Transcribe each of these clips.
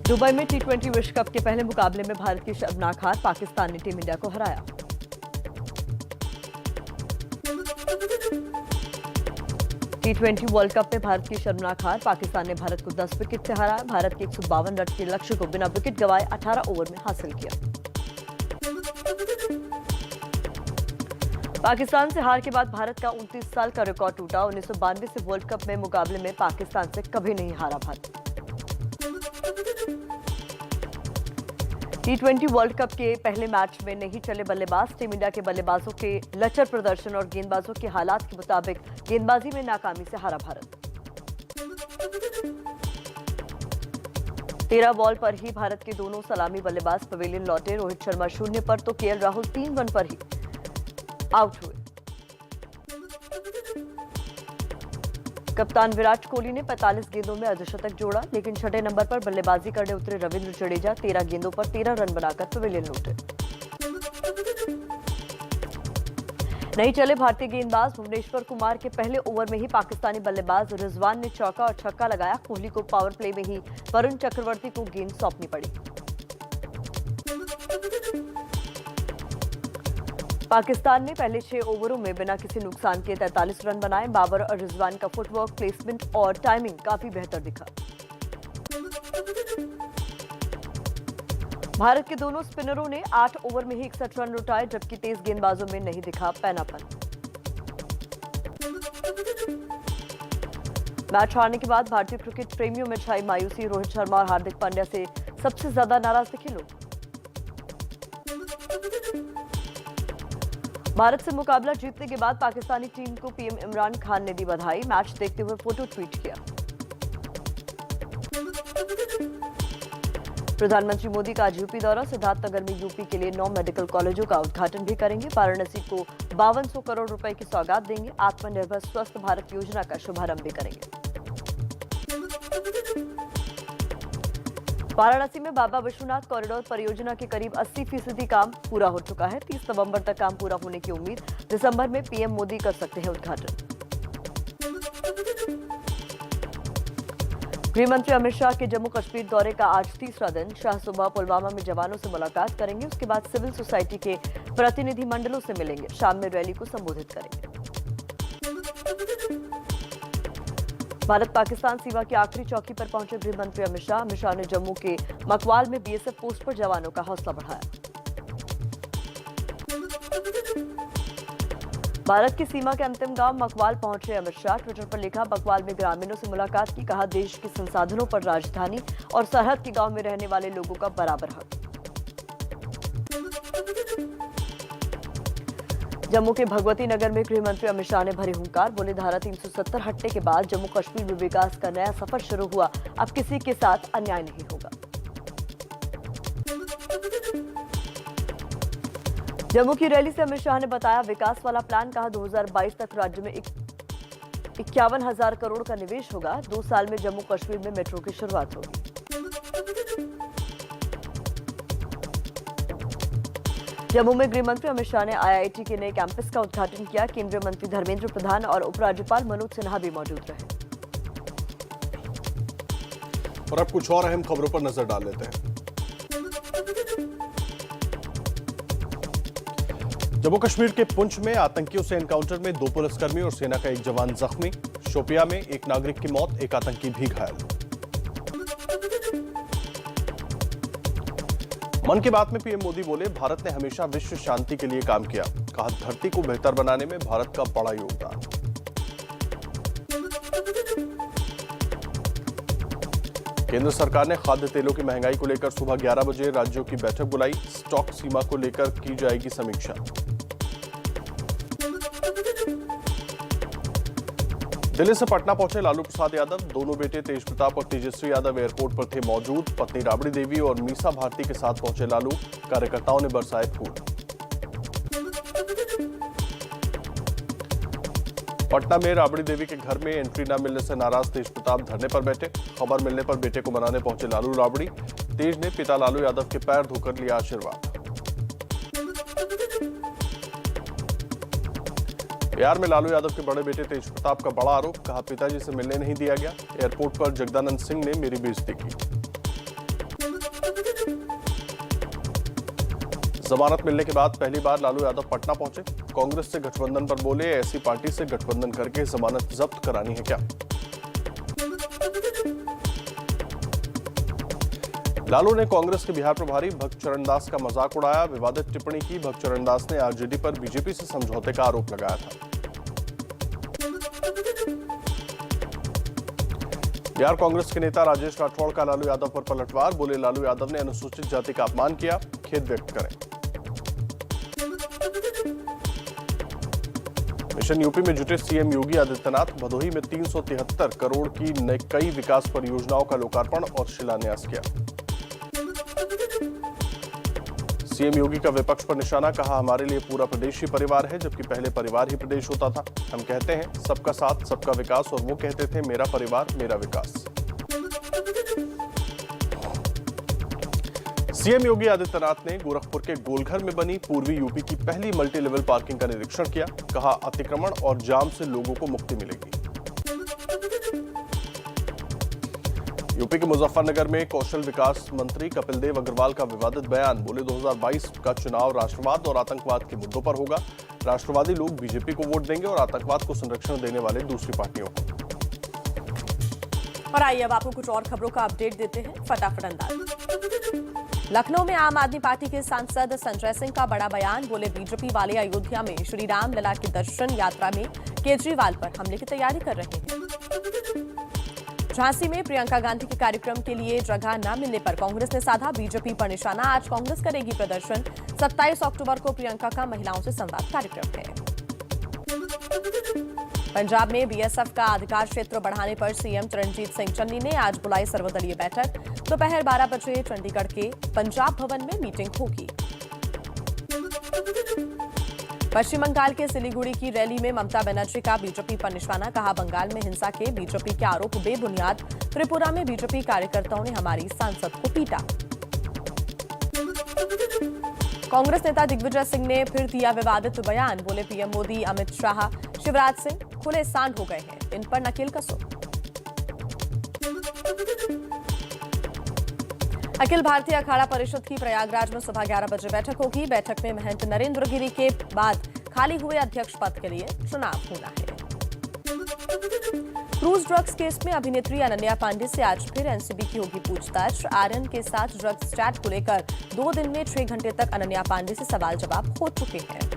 Dubai में टी20 विश्व cup के पहले मुकाबले में भारत की शर्मनाक हार, पाकिस्तान ने टीम इंडिया को हराया। टी20 वर्ल्ड कप में भारत की शर्मनाक हार, पाकिस्तान ने भारत को 10 विकेट से हराया। भारत के 152 रन के लक्ष्य को बिना विकेट गंवाए 18 ओवर में हासिल किया। पाकिस्तान से हार के बाद भारत का 29 साल का रिकॉर्ड टूटा। 1992 से वर्ल्ड कप में मुकाबले में पाकिस्तान से कभी नहीं हारा भारत। टी20 वर्ल्ड कप के पहले मैच में नहीं चले बल्लेबाज, टीम इंडिया के बल्लेबाजों के लचर प्रदर्शन और गेंदबाजों के हालात के मुताबिक गेंदबाजी में नाकामी से हारा भारत। 13 बॉल पर ही भारत के दोनों सलामी बल्लेबाज पवेलियन लौटे। रोहित शर्मा 0 पर तो केएल राहुल 3 रन पर ही आउट हुए। कप्तान विराट कोहली ने 45 गेंदों में अर्धशतक जोड़ा, लेकिन छठे नंबर पर बल्लेबाजी करने उतरे रविंद्र जडेजा 13 गेंदों पर 13 रन बनाकर पवेलियन लौटे। नहीं चले भारतीय गेंदबाज, भुवनेश्वर कुमार के पहले ओवर में ही पाकिस्तानी बल्लेबाज रिजवान ने चौका और छक्का लगाया। कोहली को पावर प्ले में ही वरुण चक्रवर्ती को गेंद सौंपनी पड़ी। पाकिस्तान ने पहले 6 ओवरों में बिना किसी नुकसान के 43 रन बनाए। बाबर और रिजवान का फुटवर्क, प्लेसमेंट और टाइमिंग काफी बेहतर दिखा। भारत के दोनों स्पिनरों ने 8 ओवर में ही 61 रन लुटाए, जबकि तेज गेंदबाजों में नहीं दिखा पैनापन। मैच हारने के बाद भारतीय क्रिकेट प्रेमियों में छाई मायूसी। रोहित शर्मा और हार्दिक पांड्या से सबसे ज्यादा नाराज दिखे लोग। भारत से मुकाबला जीतने के बाद पाकिस्तानी टीम को पीएम इमरान खान ने दी बधाई। मैच देखते हुए फोटो ट्वीट किया। प्रधानमंत्री मोदी का आज यूपी दौरा, सिद्धार्थनगर में यूपी के लिए 9 मेडिकल कॉलेजों का उद्घाटन भी करेंगे। वाराणसी को 5200 करोड़ रुपए की सौगात देंगे। आत्मनिर्भर स्वस्थ भारत योजना का शुभारंभ भी करेंगे। वाराणसी में बाबा विश्वनाथ कॉरिडोर परियोजना के करीब 80% काम पूरा हो चुका है। 30 नवंबर तक काम पूरा होने की उम्मीद। दिसंबर में पीएम मोदी कर सकते हैं उद्घाटन। गृह मंत्री अमित शाह के जम्मू कश्मीर दौरे का आज तीसरा दिन। शाह सुबह पुलवामा में जवानों से मुलाकात करेंगे, उसके बाद सिविल सोसाइटी के प्रतिनिधिमंडलों से मिलेंगे। शाम में रैली को संबोधित करेंगे। भारत पाकिस्तान सीमा की आखिरी चौकी पर पहुंचे गृह मंत्री अमित शाह। अमित शाह ने जम्मू के मकवाल में बीएसएफ पोस्ट पर जवानों का हौसला बढ़ाया। भारत की सीमा के अंतिम गांव मकवाल पहुंचे अमित शाह। ट्विटर पर लिखा, मकवाल में ग्रामीणों से मुलाकात की। कहा, देश के संसाधनों पर राजधानी और सरहद के गांव में रहने वाले लोगों का बराबर हक। जम्मू के भगवती नगर में गृह मंत्री अमित शाह ने भरी हुंकार। बोले, धारा 370 हटने के बाद जम्मू कश्मीर में विकास का नया सफर शुरू हुआ। अब किसी के साथ अन्याय नहीं होगा। जम्मू की रैली से अमित शाह ने बताया विकास वाला प्लान। कहा, 2022 तक राज्य में 51,000 करोड़ का निवेश होगा। 2 साल में जम्मू कश्मीर में मेट्रो की शुरुआत होगी। जम्मू में गृह मंत्री अमित शाह ने आईआईटी के नए कैंपस का उद्घाटन किया। केंद्रीय मंत्री धर्मेंद्र प्रधान और उपराज्यपाल मनोज सिन्हा भी मौजूद रहे। और अब कुछ और अहम खबरों पर नजर डाल लेते हैं। जम्मू कश्मीर के पुंछ में आतंकियों से एनकाउंटर में 2 पुलिसकर्मी और सेना का 1 जवान जख्मी। शोपिया में 1 नागरिक की मौत, 1 आतंकी भी घायल। मन की बात में पीएम मोदी बोले, भारत ने हमेशा विश्व शांति के लिए काम किया। कहा, धरती को बेहतर बनाने में भारत का बड़ा योगदान। केंद्र सरकार ने खाद्य तेलों की महंगाई को लेकर सुबह 11 बजे राज्यों की बैठक बुलाई। स्टॉक सीमा को लेकर की जाएगी समीक्षा। दिल्ली से पटना पहुंचे लालू प्रसाद यादव। दोनों बेटे तेज प्रताप और तेजस्वी यादव एयरपोर्ट पर थे मौजूद। पत्नी राबड़ी देवी और मीसा भारती के साथ पहुंचे लालू। कार्यकर्ताओं ने बरसाए फूल। पटना में राबड़ी देवी के घर में एंट्री न मिलने से नाराज तेज प्रताप धरने पर बैठे। खबर मिलने पर बेटे को मनाने पहुंचे लालू राबड़ी। तेज ने पिता लालू यादव के पैर धोकर लिया आशीर्वाद। बिहार में लालू यादव के बड़े बेटे तेज प्रताप का बड़ा आरोप, कहा पिताजी से मिलने नहीं दिया गया। एयरपोर्ट पर जगदानंद सिंह ने मेरी बेइज्जती की। जमानत मिलने के बाद पहली बार लालू यादव पटना पहुंचे। कांग्रेस से गठबंधन पर बोले, ऐसी पार्टी से गठबंधन करके जमानत जब्त करानी है क्या। लालू ने कांग्रेस के बिहार प्रभारी भक्त चरण दास का मजाक उड़ाया। विवादित टिप्पणी की। भक्त चरण दास ने आरजेडी पर बीजेपी से समझौते का आरोप लगाया था। बिहार कांग्रेस के नेता राजेश राठौड़ का लालू यादव पर पलटवार, बोले लालू यादव ने अनुसूचित जाति का अपमान किया, खेद व्यक्त करें। मिशन यूपी में जुटे सीएम योगी आदित्यनाथ, भदोही में 373 करोड़ की कई विकास परियोजनाओं का लोकार्पण और शिलान्यास किया। सीएम योगी का विपक्ष पर निशाना, कहा हमारे लिए पूरा प्रदेश ही परिवार है, जबकि पहले परिवार ही प्रदेश होता था। हम कहते हैं सबका साथ सबका विकास, और वो कहते थे मेरा परिवार मेरा विकास। सीएम योगी आदित्यनाथ ने गोरखपुर के गोलघर में बनी पूर्वी यूपी की पहली मल्टी लेवल पार्किंग का निरीक्षण किया। कहा अतिक्रमण और जाम से लोगों को मुक्ति मिलेगी। यूपी के मुजफ्फरनगर में कौशल विकास मंत्री कपिल देव अग्रवाल का विवादित बयान, बोले 2022 का चुनाव राष्ट्रवाद और आतंकवाद के मुद्दों पर होगा। राष्ट्रवादी लोग बीजेपी को वोट देंगे और आतंकवाद को संरक्षण देने वाले दूसरी पार्टियों को। और आइए अब आपको कुछ और खबरों का अपडेट देते हैं फटाफट अंदाज। लखनऊ में आम आदमी पार्टी के सांसद संजय सिंह का बड़ा बयान, बोले बीजेपी वाले अयोध्या में श्री राम लला की दर्शन यात्रा में केजरीवाल पर हमले की तैयारी कर रहे हैं। झांसी में प्रियंका गांधी के कार्यक्रम के लिए जगह न मिलने पर कांग्रेस ने साधा बीजेपी पर निशाना। आज कांग्रेस करेगी प्रदर्शन। 27 अक्टूबर को प्रियंका का महिलाओं से संवाद कार्यक्रम है। पंजाब में बीएसएफ का अधिकार क्षेत्र बढ़ाने पर सीएम चरणजीत सिंह चन्नी ने आज बुलाई सर्वदलीय बैठक। दोपहर 12 बजे चंडीगढ़ के पंजाब भवन में मीटिंग होगी। पश्चिम बंगाल के सिलीगुड़ी की रैली में ममता बनर्जी का बीजेपी पर निशाना, कहा बंगाल में हिंसा के बीजेपी के आरोप बेबुनियाद। त्रिपुरा में बीजेपी कार्यकर्ताओं ने हमारी सांसद को पीटा। कांग्रेस नेता दिग्विजय सिंह ने फिर दिया विवादित बयान, बोले पीएम मोदी, अमित शाह, शिवराज सिंह खुले सांड हो गए हैं, इन पर नकेल कसो। अखिल भारतीय अखाड़ा परिषद की प्रयागराज में सुबह 11 बजे बैठक होगी। बैठक में महंत नरेंद्र गिरी के बाद खाली हुए अध्यक्ष पद के लिए चुनाव होना है। क्रूज ड्रग्स केस में अभिनेत्री अनन्या पांडे से आज फिर एनसीबी की होगी पूछताछ। आर्यन के साथ ड्रग्स चैट को लेकर 2 दिन में 6 घंटे तक अनन्या पांडे से सवाल जवाब हो चुके हैं।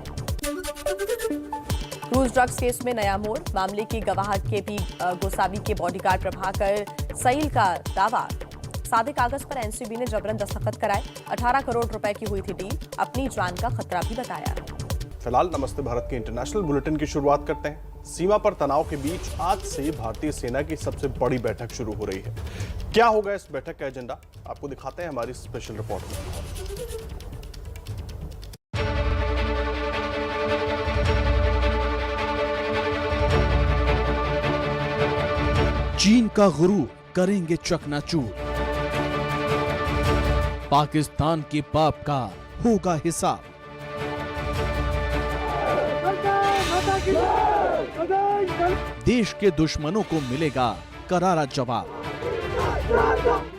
क्रूज ड्रग्स केस में नया मोड़, मामले की गवाह के पी गोसावी के बॉडीगार्ड प्रभाकर सईल का दावा, सादे कागज पर एनसीबी ने जबरन दस्तखत कराए। 18 करोड़ रुपए की हुई थी डील, अपनी जान का खतरा भी बताया। फिलहाल नमस्ते भारत के इंटरनेशनल बुलेटिन की शुरुआत करते हैं। सीमा पर तनाव के बीच आज से भारतीय सेना की सबसे बड़ी बैठक शुरू हो रही है। क्या होगा इस बैठक का एजेंडा, आपको दिखाते हैं हमारी स्पेशल रिपोर्ट में। चीन का गुरूर करेंगे चकनाचूर, पाकिस्तान के पाप का होगा हिसाब। देश के दुश्मनों को मिलेगा करारा जवाब।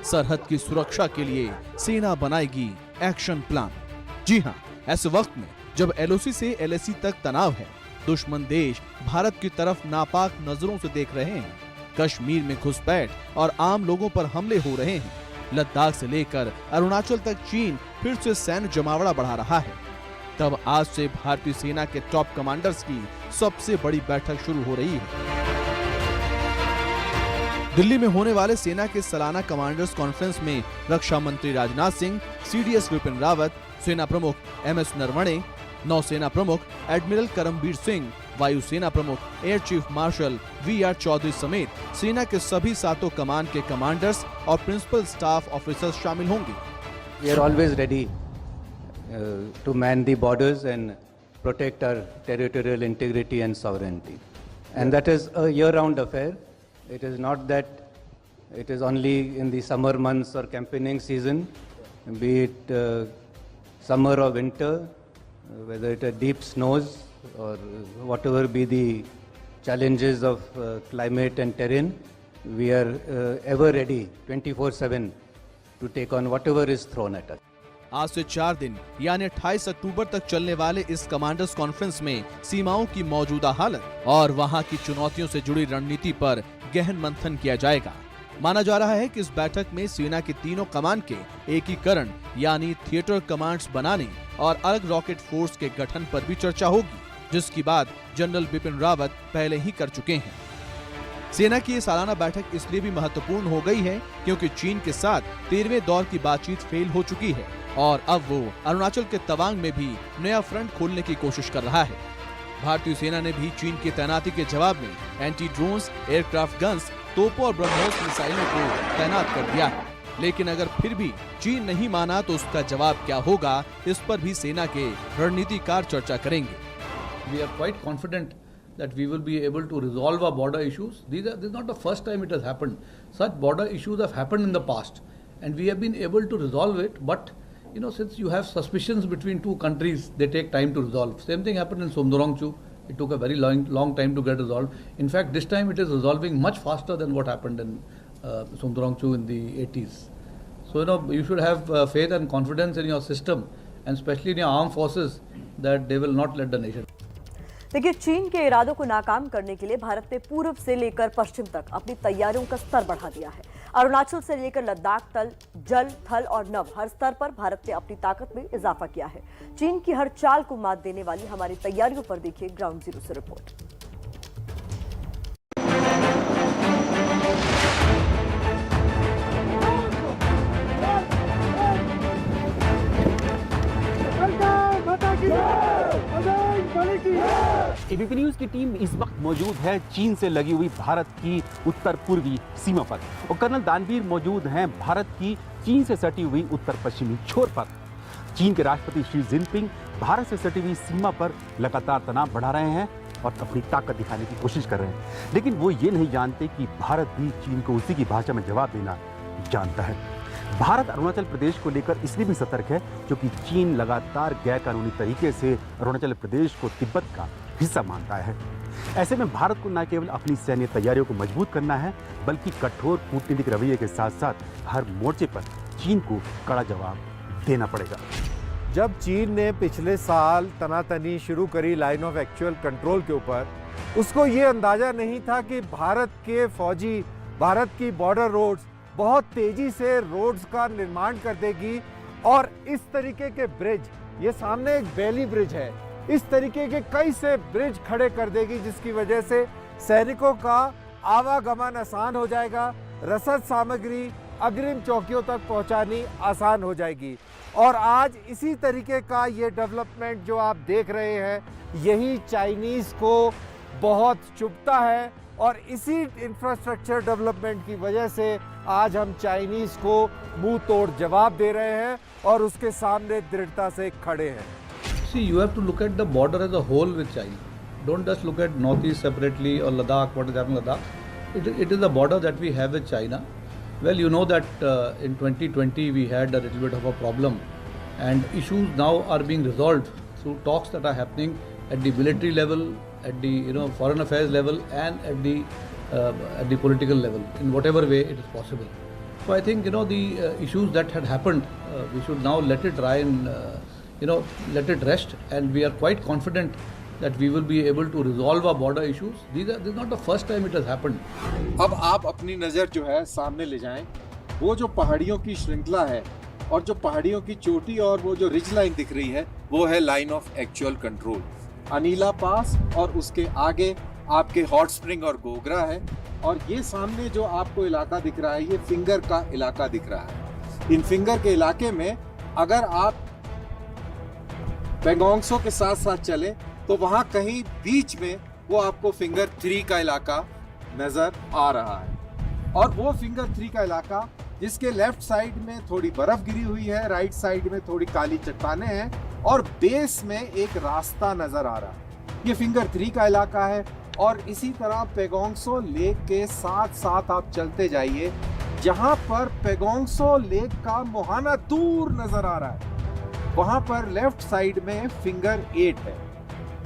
सरहद की सुरक्षा के लिए सेना बनाएगी एक्शन प्लान। जी हां, ऐसे वक्त में जब एलओसी से एलएसी तक तनाव है, दुश्मन देश भारत की तरफ नापाक नजरों से देख रहे हैं। कश्मीर में घुसपैठ और आम लोगों पर हमले हो रहे हैं। लद्दाख से लेकर अरुणाचल तक चीन फिर से सैन्य जमावड़ा बढ़ा रहा है। तब आज से भारतीय सेना के टॉप कमांडर्स की सबसे बड़ी बैठक शुरू हो रही है। दिल्ली में होने वाले सेना के सालाना कमांडर्स कॉन्फ्रेंस में रक्षा मंत्री राजनाथ सिंह, सीडीएस विपिन रावत, सेना प्रमुख एमएस नरवणे, नौसेना प्रमुख एडमिरल करमबीर सिंह, वायुसेना प्रमुख air chief marshal VR Chaudhary समेत सेना के सभी 7 कमान के कमांडर्स और प्रिंसिपल स्टाफ ऑफिसर्स शामिल होंगे। We are always ready to man the borders and protect our territorial integrity and sovereignty. And that is a year-round affair. It is not that it is only in the summer months or campaigning season, be it summer or winter, whether it are deep snows or whatever be the challenges of climate and terrain, we are ever ready 24/7 to take on whatever is thrown at us. आज से 4 दिन यानी 28 अक्टूबर तक चलने वाले इस commanders conference में सीमाओं की मौजूदा हालत और वहां की चुनौतियों से जुड़ी रणनीति पर गहन मंथन किया जाएगा। माना जा रहा है कि इस बैठक में सेना के तीनों कमान के एकीकरण यानी थिएटर कमांड्स बनाने और अलग रॉकेट फोर्स के गठन पर भी चर्चा होगी, जिसकी बात जनरल बिपिन रावत पहले ही कर चुके हैं। सेना की ये सालाना बैठक इसलिए भी महत्वपूर्ण हो गई है क्योंकि चीन के साथ 13वें दौर की बातचीत फेल हो चुकी है और अब वो अरुणाचल के तवांग में भी नया फ्रंट खोलने की कोशिश कर रहा है। भारतीय सेना ने भी चीन की तैनाती के जवाब में एंटी ड्रोन्स, एयरक्राफ्ट गन्स, तोपों और ब्रह्मोस मिसाइलों को तैनात कर दिया है। लेकिन अगर फिर भी चीन नहीं माना तो उसका जवाब क्या होगा, इस पर भी सेना के रणनीतिकार चर्चा करेंगे। We are quite confident that we will be able to resolve our border issues. This is not the first time it has happened. Such border issues have happened in the past, and we have been able to resolve it. But since you have suspicions between two countries, they take time to resolve. Same thing happened in Somdorongchu. It took a very long time to get resolved. In fact, this time it is resolving much faster than what happened in Somdorongchu in the 80s. So you should have faith and confidence in your system, and especially in your armed forces, that they will not let the nation. देखिए, चीन के इरादों को नाकाम करने के लिए भारत ने पूर्व से लेकर पश्चिम तक अपनी तैयारियों का स्तर बढ़ा दिया है। अरुणाचल से लेकर लद्दाख तल, जल, थल और नभ हर स्तर पर भारत ने अपनी ताकत में इजाफा किया है। चीन की हर चाल को मात देने वाली हमारी तैयारियों पर देखिए ग्राउंड जीरो से रिपोर्ट। एबीपी न्यूज की टीम इस वक्त मौजूद है चीन से लगी हुई भारत की उत्तर पूर्वी सीमा पर और कर्नल दानवीर मौजूद हैं भारत की चीन से सटी हुई उत्तर पश्चिमी छोर पर। चीन के राष्ट्रपति शी जिनपिंग भारत से सटी हुई सीमा पर लगातार तनाव बढ़ा रहे हैं और अपनी ताकत दिखाने की कोशिश कर रहे हैं, लेकिन वो ये नहीं जानते कि भारत भी चीन को उसी की भाषा में जवाब देना जानता है। भारत अरुणाचल प्रदेश को लेकर इसलिए भी सतर्क है क्योंकि चीन लगातार गैर कानूनी तरीके से अरुणाचल प्रदेश को तिब्बत का हिस्सा मानता है। ऐसे में भारत को न केवल अपनी सैन्य तैयारियों को मजबूत करना है, बल्कि कठोर कूटनीतिक रवैये के साथ साथ हर मोर्चे पर चीन को कड़ा जवाब देना पड़ेगा। जब चीन ने पिछले साल तनातनी शुरू करी लाइन ऑफ एक्चुअल कंट्रोल के ऊपर, उसको ये अंदाजा नहीं था कि भारत के फौजी भारत की बॉर्डर रोड्स बहुत तेजी से रोड्स का निर्माण कर देगी और इस तरीके के ब्रिज, ये सामने एक बेली ब्रिज है, इस तरीके के कई से ब्रिज खड़े कर देगी, जिसकी वजह से सैनिकों का आवागमन आसान हो जाएगा, रसद सामग्री अग्रिम चौकियों तक पहुंचानी आसान हो जाएगी। और आज इसी तरीके का ये डेवलपमेंट जो आप देख रहे हैं, यही चाइनीज़ को बहुत चुभता है और इसी इंफ्रास्ट्रक्चर डेवलपमेंट की वजह से आज हम चाइनीज़ को मुंह तोड़ जवाब दे रहे हैं और उसके सामने दृढ़ता से खड़े हैं। See, you have to look at the border as a whole with China. Don't just look at Northeast separately or Ladakh, what is happening in Ladakh. It is a border that we have with China. Well, you know that in 2020 we had a little bit of a problem, and issues now are being resolved through talks that are happening at the military level, at the foreign affairs level, and at the political level, in whatever way it is possible. So I think the issues that had happened, we should now let it dry and let it rest, and we are quite confident that we will be able to resolve our border issues. This is not the first time it has happened. अब आप अपनी नज़र जो है सामने ले जाएं, वो जो पहाड़ियों की श्रृंखला है और जो पहाड़ियों की चोटी और वो जो रिज लाइन दिख रही है, वो है लाइन ऑफ एक्चुअल कंट्रोल। अनीला पास और उसके आगे आपके हॉट स्प्रिंग और गोगरा है, और ये सामने जो आपको इलाका दिख रहा है, ये फिंगर का इलाका दिख रहा है। इन फिंगर के इलाके में अगर आप पेंगोंगसो के साथ साथ चले तो वहाँ कहीं बीच में वो आपको फिंगर 3 का इलाका नज़र आ रहा है, और वो फिंगर 3 का इलाका जिसके लेफ्ट साइड में थोड़ी बर्फ गिरी हुई है, राइट साइड में थोड़ी काली चट्टानें हैं और बेस में एक रास्ता नज़र आ रहा है, ये फिंगर 3 का इलाका है। और इसी तरह पेगोंगसो लेक के साथ साथ आप चलते जाइए, जहाँ पर पेगोंगसो लेक का मुहाना दूर नज़र आ रहा है, वहाँ पर लेफ्ट साइड में फिंगर 8 है।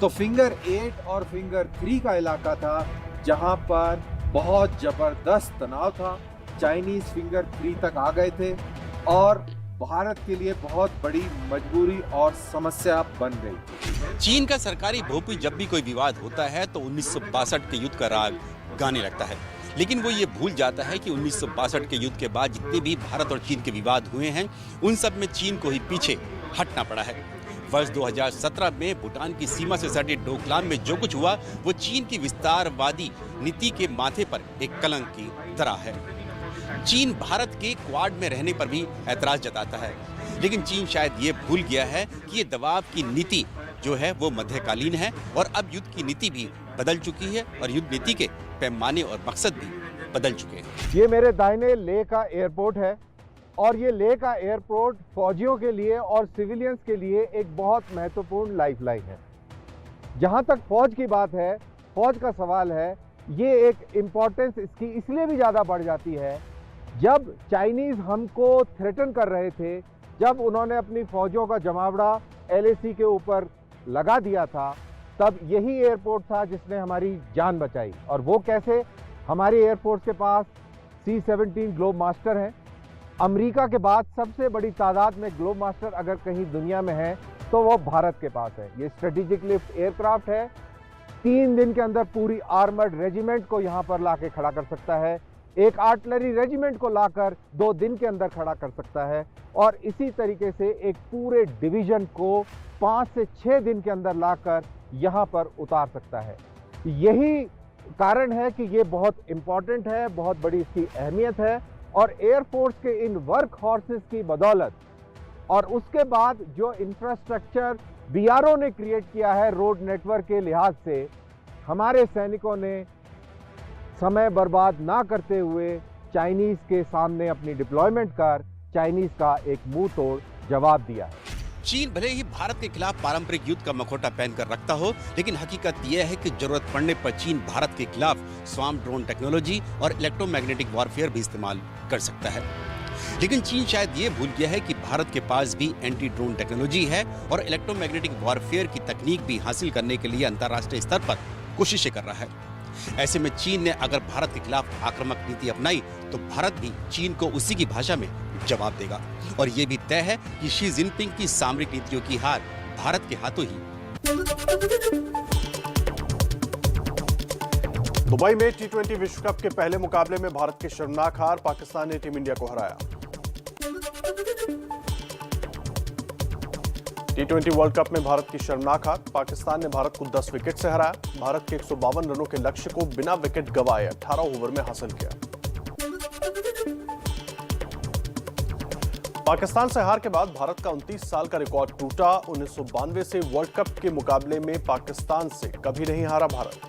तो फिंगर 8 और फिंगर 3 का इलाका था जहां पर बहुत जबरदस्त तनाव था। चाइनीज फिंगर 3 तक आ गए थे और भारत के लिए बहुत बड़ी मजबूरी और समस्या बन गई। चीन का सरकारी भोपी जब भी कोई विवाद होता है तो 1962 के युद्ध का राग गाने लगता है, लेकिन वो ये भूल जाता है कि 1962 के युद्ध के बाद जितने भी भारत और चीन के विवाद हुए हैं उन सब में चीन को ही पीछे हटना पड़ा है। वर्ष 2017 में भूटान की सीमा से सटे डोकलाम में जो कुछ हुआ वो चीन की विस्तारवादी नीति के माथे पर एक कलंक की तरह है। चीन भारत के क्वाड में रहने पर भी ऐतराज जताता है, लेकिन चीन शायद ये भूल गया है कि ये दबाव की नीति जो है वो मध्यकालीन है और अब युद्ध की नीति भी बदल चुकी है और युद्ध नीति के पैमाने और मकसद भी बदल चुके हैं। ये मेरे दाहिने लेह का एयरपोर्ट है और ये लेह का एयरपोर्ट फौजियों के लिए और सिविलियंस के लिए एक बहुत महत्वपूर्ण लाइफलाइन है। जहाँ तक फौज की बात है, फौज का सवाल है, ये एक इम्पोर्टेंस इसकी इसलिए भी ज़्यादा बढ़ जाती है जब चाइनीज़ हमको थ्रेटन कर रहे थे, जब उन्होंने अपनी फौजियों का जमावड़ा LAC के ऊपर लगा दिया था, तब यही एयरपोर्ट था जिसने हमारी जान बचाई। और वो कैसे? हमारे एयरफोर्स के पास C-17 ग्लोब मास्टर हैं। अमेरिका के बाद सबसे बड़ी तादाद में ग्लोब मास्टर अगर कहीं दुनिया में है तो वो भारत के पास है। ये स्ट्रेटेजिक लिफ्ट एयरक्राफ्ट है, 3 दिन के अंदर पूरी आर्मर्ड रेजिमेंट को यहाँ पर लाके खड़ा कर सकता है, एक आर्टिलरी रेजिमेंट को लाकर 2 दिन के अंदर खड़ा कर सकता है और इसी तरीके से एक पूरे डिवीजन को 5 से 6 दिन के अंदर लाकर यहाँ पर उतार सकता है। यही कारण है कि ये बहुत इम्पॉर्टेंट है, बहुत बड़ी इसकी अहमियत है और एयरफोर्स के इन वर्क हॉर्सेस की बदौलत और उसके बाद जो इंफ्रास्ट्रक्चर BRO ने क्रिएट किया है रोड नेटवर्क के लिहाज से, हमारे सैनिकों ने समय बर्बाद ना करते हुए चाइनीज़ के सामने अपनी डिप्लॉयमेंट कर चाइनीज़ का एक मुंह तोड़ जवाब दिया है। चीन भले ही भारत के खिलाफ पारंपरिक युद्ध का मखौटा पहनकर रखता हो, लेकिन हकीकत यह है कि जरूरत पड़ने पर चीन भारत के खिलाफ स्वार्म ड्रोन टेक्नोलॉजी और इलेक्ट्रोमैग्नेटिक वॉरफेयर भी इस्तेमाल कर सकता है। लेकिन चीन शायद ये भूल गया है कि भारत के पास भी एंटी ड्रोन टेक्नोलॉजी है और इलेक्ट्रोमैग्नेटिक वॉरफेयर की तकनीक भी हासिल करने के लिए अंतर्राष्ट्रीय स्तर पर कोशिशें कर रहा है। ऐसे में चीन ने अगर भारत के खिलाफ आक्रामक नीति अपनाई तो भारत भी चीन को उसी की भाषा में जवाब देगा और ये भी तय है कि शी जिनपिंग की सामरिक नीतियों की हार भारत के हाथों ही। दुबई में T20 विश्व कप के पहले मुकाबले में भारत की शर्मनाक हार, पाकिस्तान ने टीम इंडिया को हराया। T20 वर्ल्ड कप में भारत की शर्मनाक हार, पाकिस्तान ने भारत को 10 विकेट से हराया। भारत के 152 रनों के लक्ष्य को बिना विकेट गंवाए 18 ओवर में हासिल किया। पाकिस्तान से हार के बाद भारत का 29 साल का रिकॉर्ड टूटा। 1992 से वर्ल्ड कप के मुकाबले में पाकिस्तान से कभी नहीं हारा भारत।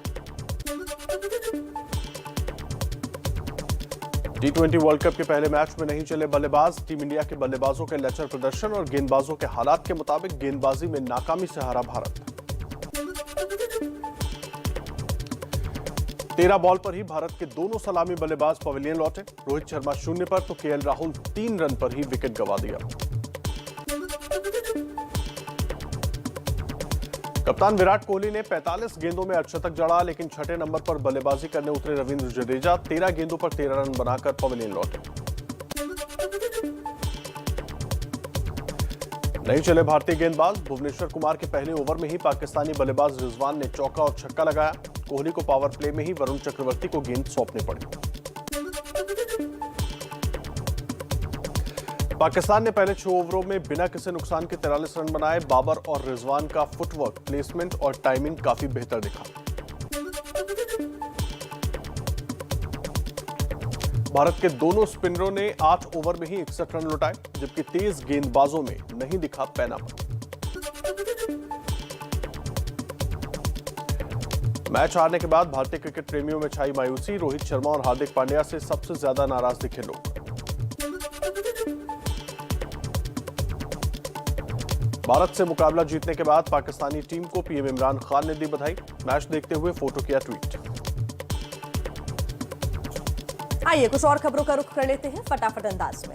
T20 वर्ल्ड कप के पहले मैच में नहीं चले बल्लेबाज, टीम इंडिया के बल्लेबाजों के लचर प्रदर्शन और गेंदबाजों के हालात के मुताबिक गेंदबाजी में नाकामी से हारा भारत। 13 बॉल पर ही भारत के दोनों सलामी बल्लेबाज पवेलियन लौटे। रोहित शर्मा 0 पर तो KL राहुल 3 रन पर ही विकेट गंवा दिया। कप्तान विराट कोहली ने 45 गेंदों में अर्धशतक जड़ा, लेकिन 6ठे नंबर पर बल्लेबाजी करने उतरे रविंद्र जडेजा 13 गेंदों पर 13 रन बनाकर पवेलियन लौटे। नहीं चले भारतीय गेंदबाज, भुवनेश्वर कुमार के पहले ओवर में ही पाकिस्तानी बल्लेबाज रिजवान ने चौका और छक्का लगाया। कोहली को पावर प्ले में ही वरुण चक्रवर्ती को गेंद सौंपनी पड़ी। पाकिस्तान ने पहले 6 ओवरों में बिना किसी नुकसान के 43 रन बनाए। बाबर और रिजवान का फुटवर्क, प्लेसमेंट और टाइमिंग काफी बेहतर दिखा। भारत के दोनों स्पिनरों ने 8 ओवर में ही 61 रन लुटाए, जबकि तेज गेंदबाजों में नहीं दिखा पैनापन। मैच हारने के बाद भारतीय क्रिकेट प्रेमियों में छाई मायूसी। रोहित शर्मा और हार्दिक पांड्या से सबसे ज्यादा नाराज दिखे लोग। भारत से मुकाबला जीतने के बाद पाकिस्तानी टीम को पीएम इमरान खान ने दी बधाई। मैच देखते हुए फोटो किया ट्वीट। आइए कुछ और खबरों का रुख कर लेते हैं फटाफट अंदाज में।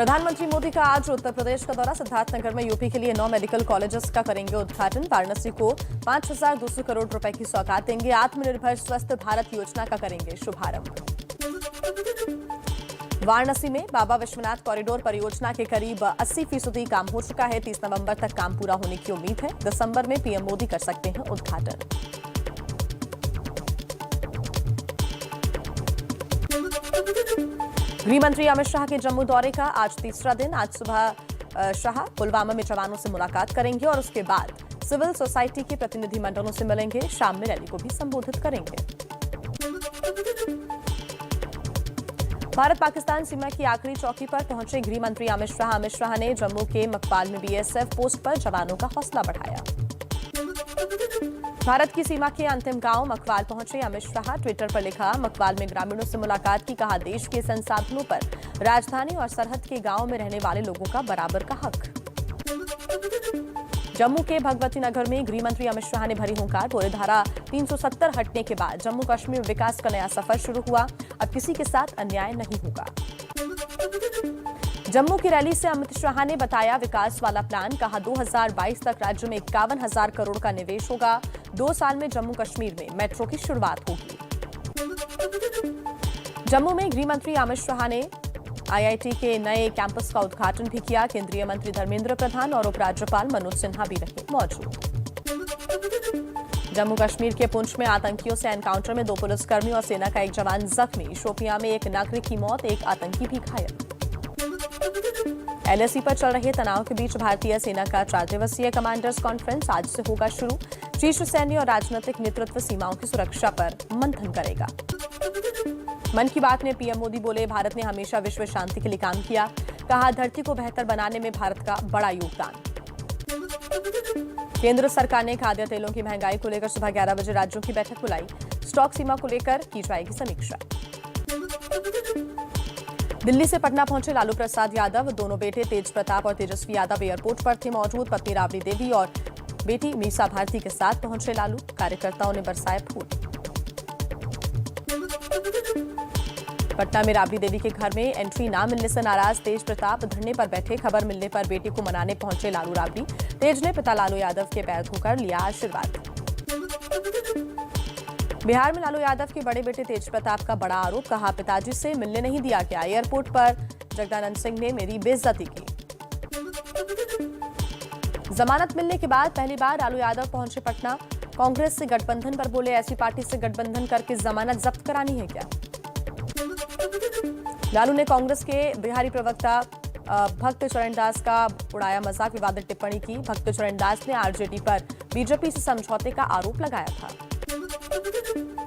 प्रधानमंत्री मोदी का आज उत्तर प्रदेश का दौरा। सिद्धार्थनगर में यूपी के लिए 9 मेडिकल कॉलेजेस का करेंगे उद्घाटन। वाराणसी को 5,200 करोड़ रुपए की सौगात देंगे। आत्मनिर्भर स्वस्थ भारत योजना का करेंगे शुभारंभ। वाराणसी में बाबा विश्वनाथ कॉरिडोर परियोजना के करीब 80% काम हो चुका है। 30 नवंबर तक काम पूरा होने की उम्मीद है। दिसंबर में पीएम मोदी कर सकते हैं उद्घाटन। गृह मंत्री अमित शाह के जम्मू दौरे का आज तीसरा दिन। आज सुबह शाह पुलवामा में जवानों से मुलाकात करेंगे और उसके बाद सिविल सोसाइटी के प्रतिनिधिमंडलों से मिलेंगे। शाम में रैली को भी संबोधित करेंगे। भारत पाकिस्तान सीमा की आखिरी चौकी पर पहुंचे गृह मंत्री अमित शाह। अमित शाह ने जम्मू के मकवाल में बीएसएफ पोस्ट पर जवानों का हौसला बढ़ाया। भारत की सीमा के अंतिम गांव मकवाल पहुंचे अमित शाह। ट्विटर पर लिखा, मकवाल में ग्रामीणों से मुलाकात की। कहा, देश के संसाधनों पर राजधानी और सरहद के गांव में रहने वाले लोगों का बराबर का हक। जम्मू के भगवती नगर में गृह मंत्री अमित शाह ने भरी हुंकार। बोले, धारा 370 हटने के बाद जम्मू कश्मीर विकास का नया सफर शुरू हुआ। अब किसी के साथ अन्याय नहीं होगा। जम्मू की रैली से अमित शाह ने बताया विकास वाला प्लान। कहा, 2022 तक राज्य में 51,000 करोड़ का निवेश होगा। 2 साल में जम्मू कश्मीर में मेट्रो की शुरुआत होगी। जम्मू में गृह मंत्री अमित शाह ने आईआईटी के नए कैंपस का उद्घाटन भी किया। केंद्रीय मंत्री धर्मेंद्र प्रधान और उपराज्यपाल मनोज सिन्हा भी रहे मौजूद। जम्मू कश्मीर के पुंछ में आतंकियों से एनकाउंटर में 2 पुलिसकर्मी और सेना का एक जवान जख्मी। शोपियां में एक नागरिक की मौत, एक आतंकी भी घायल। एलएसी पर चल रहे तनाव के बीच भारतीय सेना का 4 दिवसीय कमांडर्स कॉन्फ्रेंस आज से होगा शुरू। शीर्ष सैन्य और राजनीतिक नेतृत्व सीमाओं की सुरक्षा पर मंथन करेगा। मन की बात में पीएम मोदी बोले, भारत ने हमेशा विश्व शांति के लिए काम किया। कहा, धरती को बेहतर बनाने में भारत का बड़ा योगदान। केंद्र सरकार ने खाद्य तेलों की महंगाई को लेकर सुबह 11 बजे राज्यों की बैठक बुलाई। स्टॉक सीमा को लेकर की जाएगी समीक्षा। दिल्ली से पटना पहुंचे लालू प्रसाद यादव। दोनों बेटे तेज प्रताप और तेजस्वी यादव एयरपोर्ट पर थे मौजूद। पत्नी राबड़ी देवी और बेटी मीसा भारती के साथ पहुंचे लालू। कार्यकर्ताओं ने बरसाए फूल। पटना में राबड़ी देवी के घर में एंट्री न मिलने से नाराज तेज प्रताप धरने पर बैठे। खबर मिलने पर बेटी को मनाने पहुंचे लालू राबड़ी। तेज ने पिता लालू यादव के पैर धोकर लिया आशीर्वाद। बिहार में लालू यादव के बड़े बेटे तेज प्रताप का बड़ा आरोप। कहा, पिताजी से मिलने नहीं दिया गया। एयरपोर्ट पर जगदानंद सिंह ने मेरी बेइज्जती की। जमानत मिलने के बाद पहली बार लालू यादव पहुंचे पटना। कांग्रेस से गठबंधन पर बोले, ऐसी पार्टी से गठबंधन करके जमानत जब्त करानी है क्या। लालू ने कांग्रेस के बिहारी प्रवक्ता भक्त चरण दास का उड़ाया मजाक। विवादित टिप्पणी की। भक्त चरण दास ने आरजेडी पर बीजेपी से समझौते का आरोप लगाया था।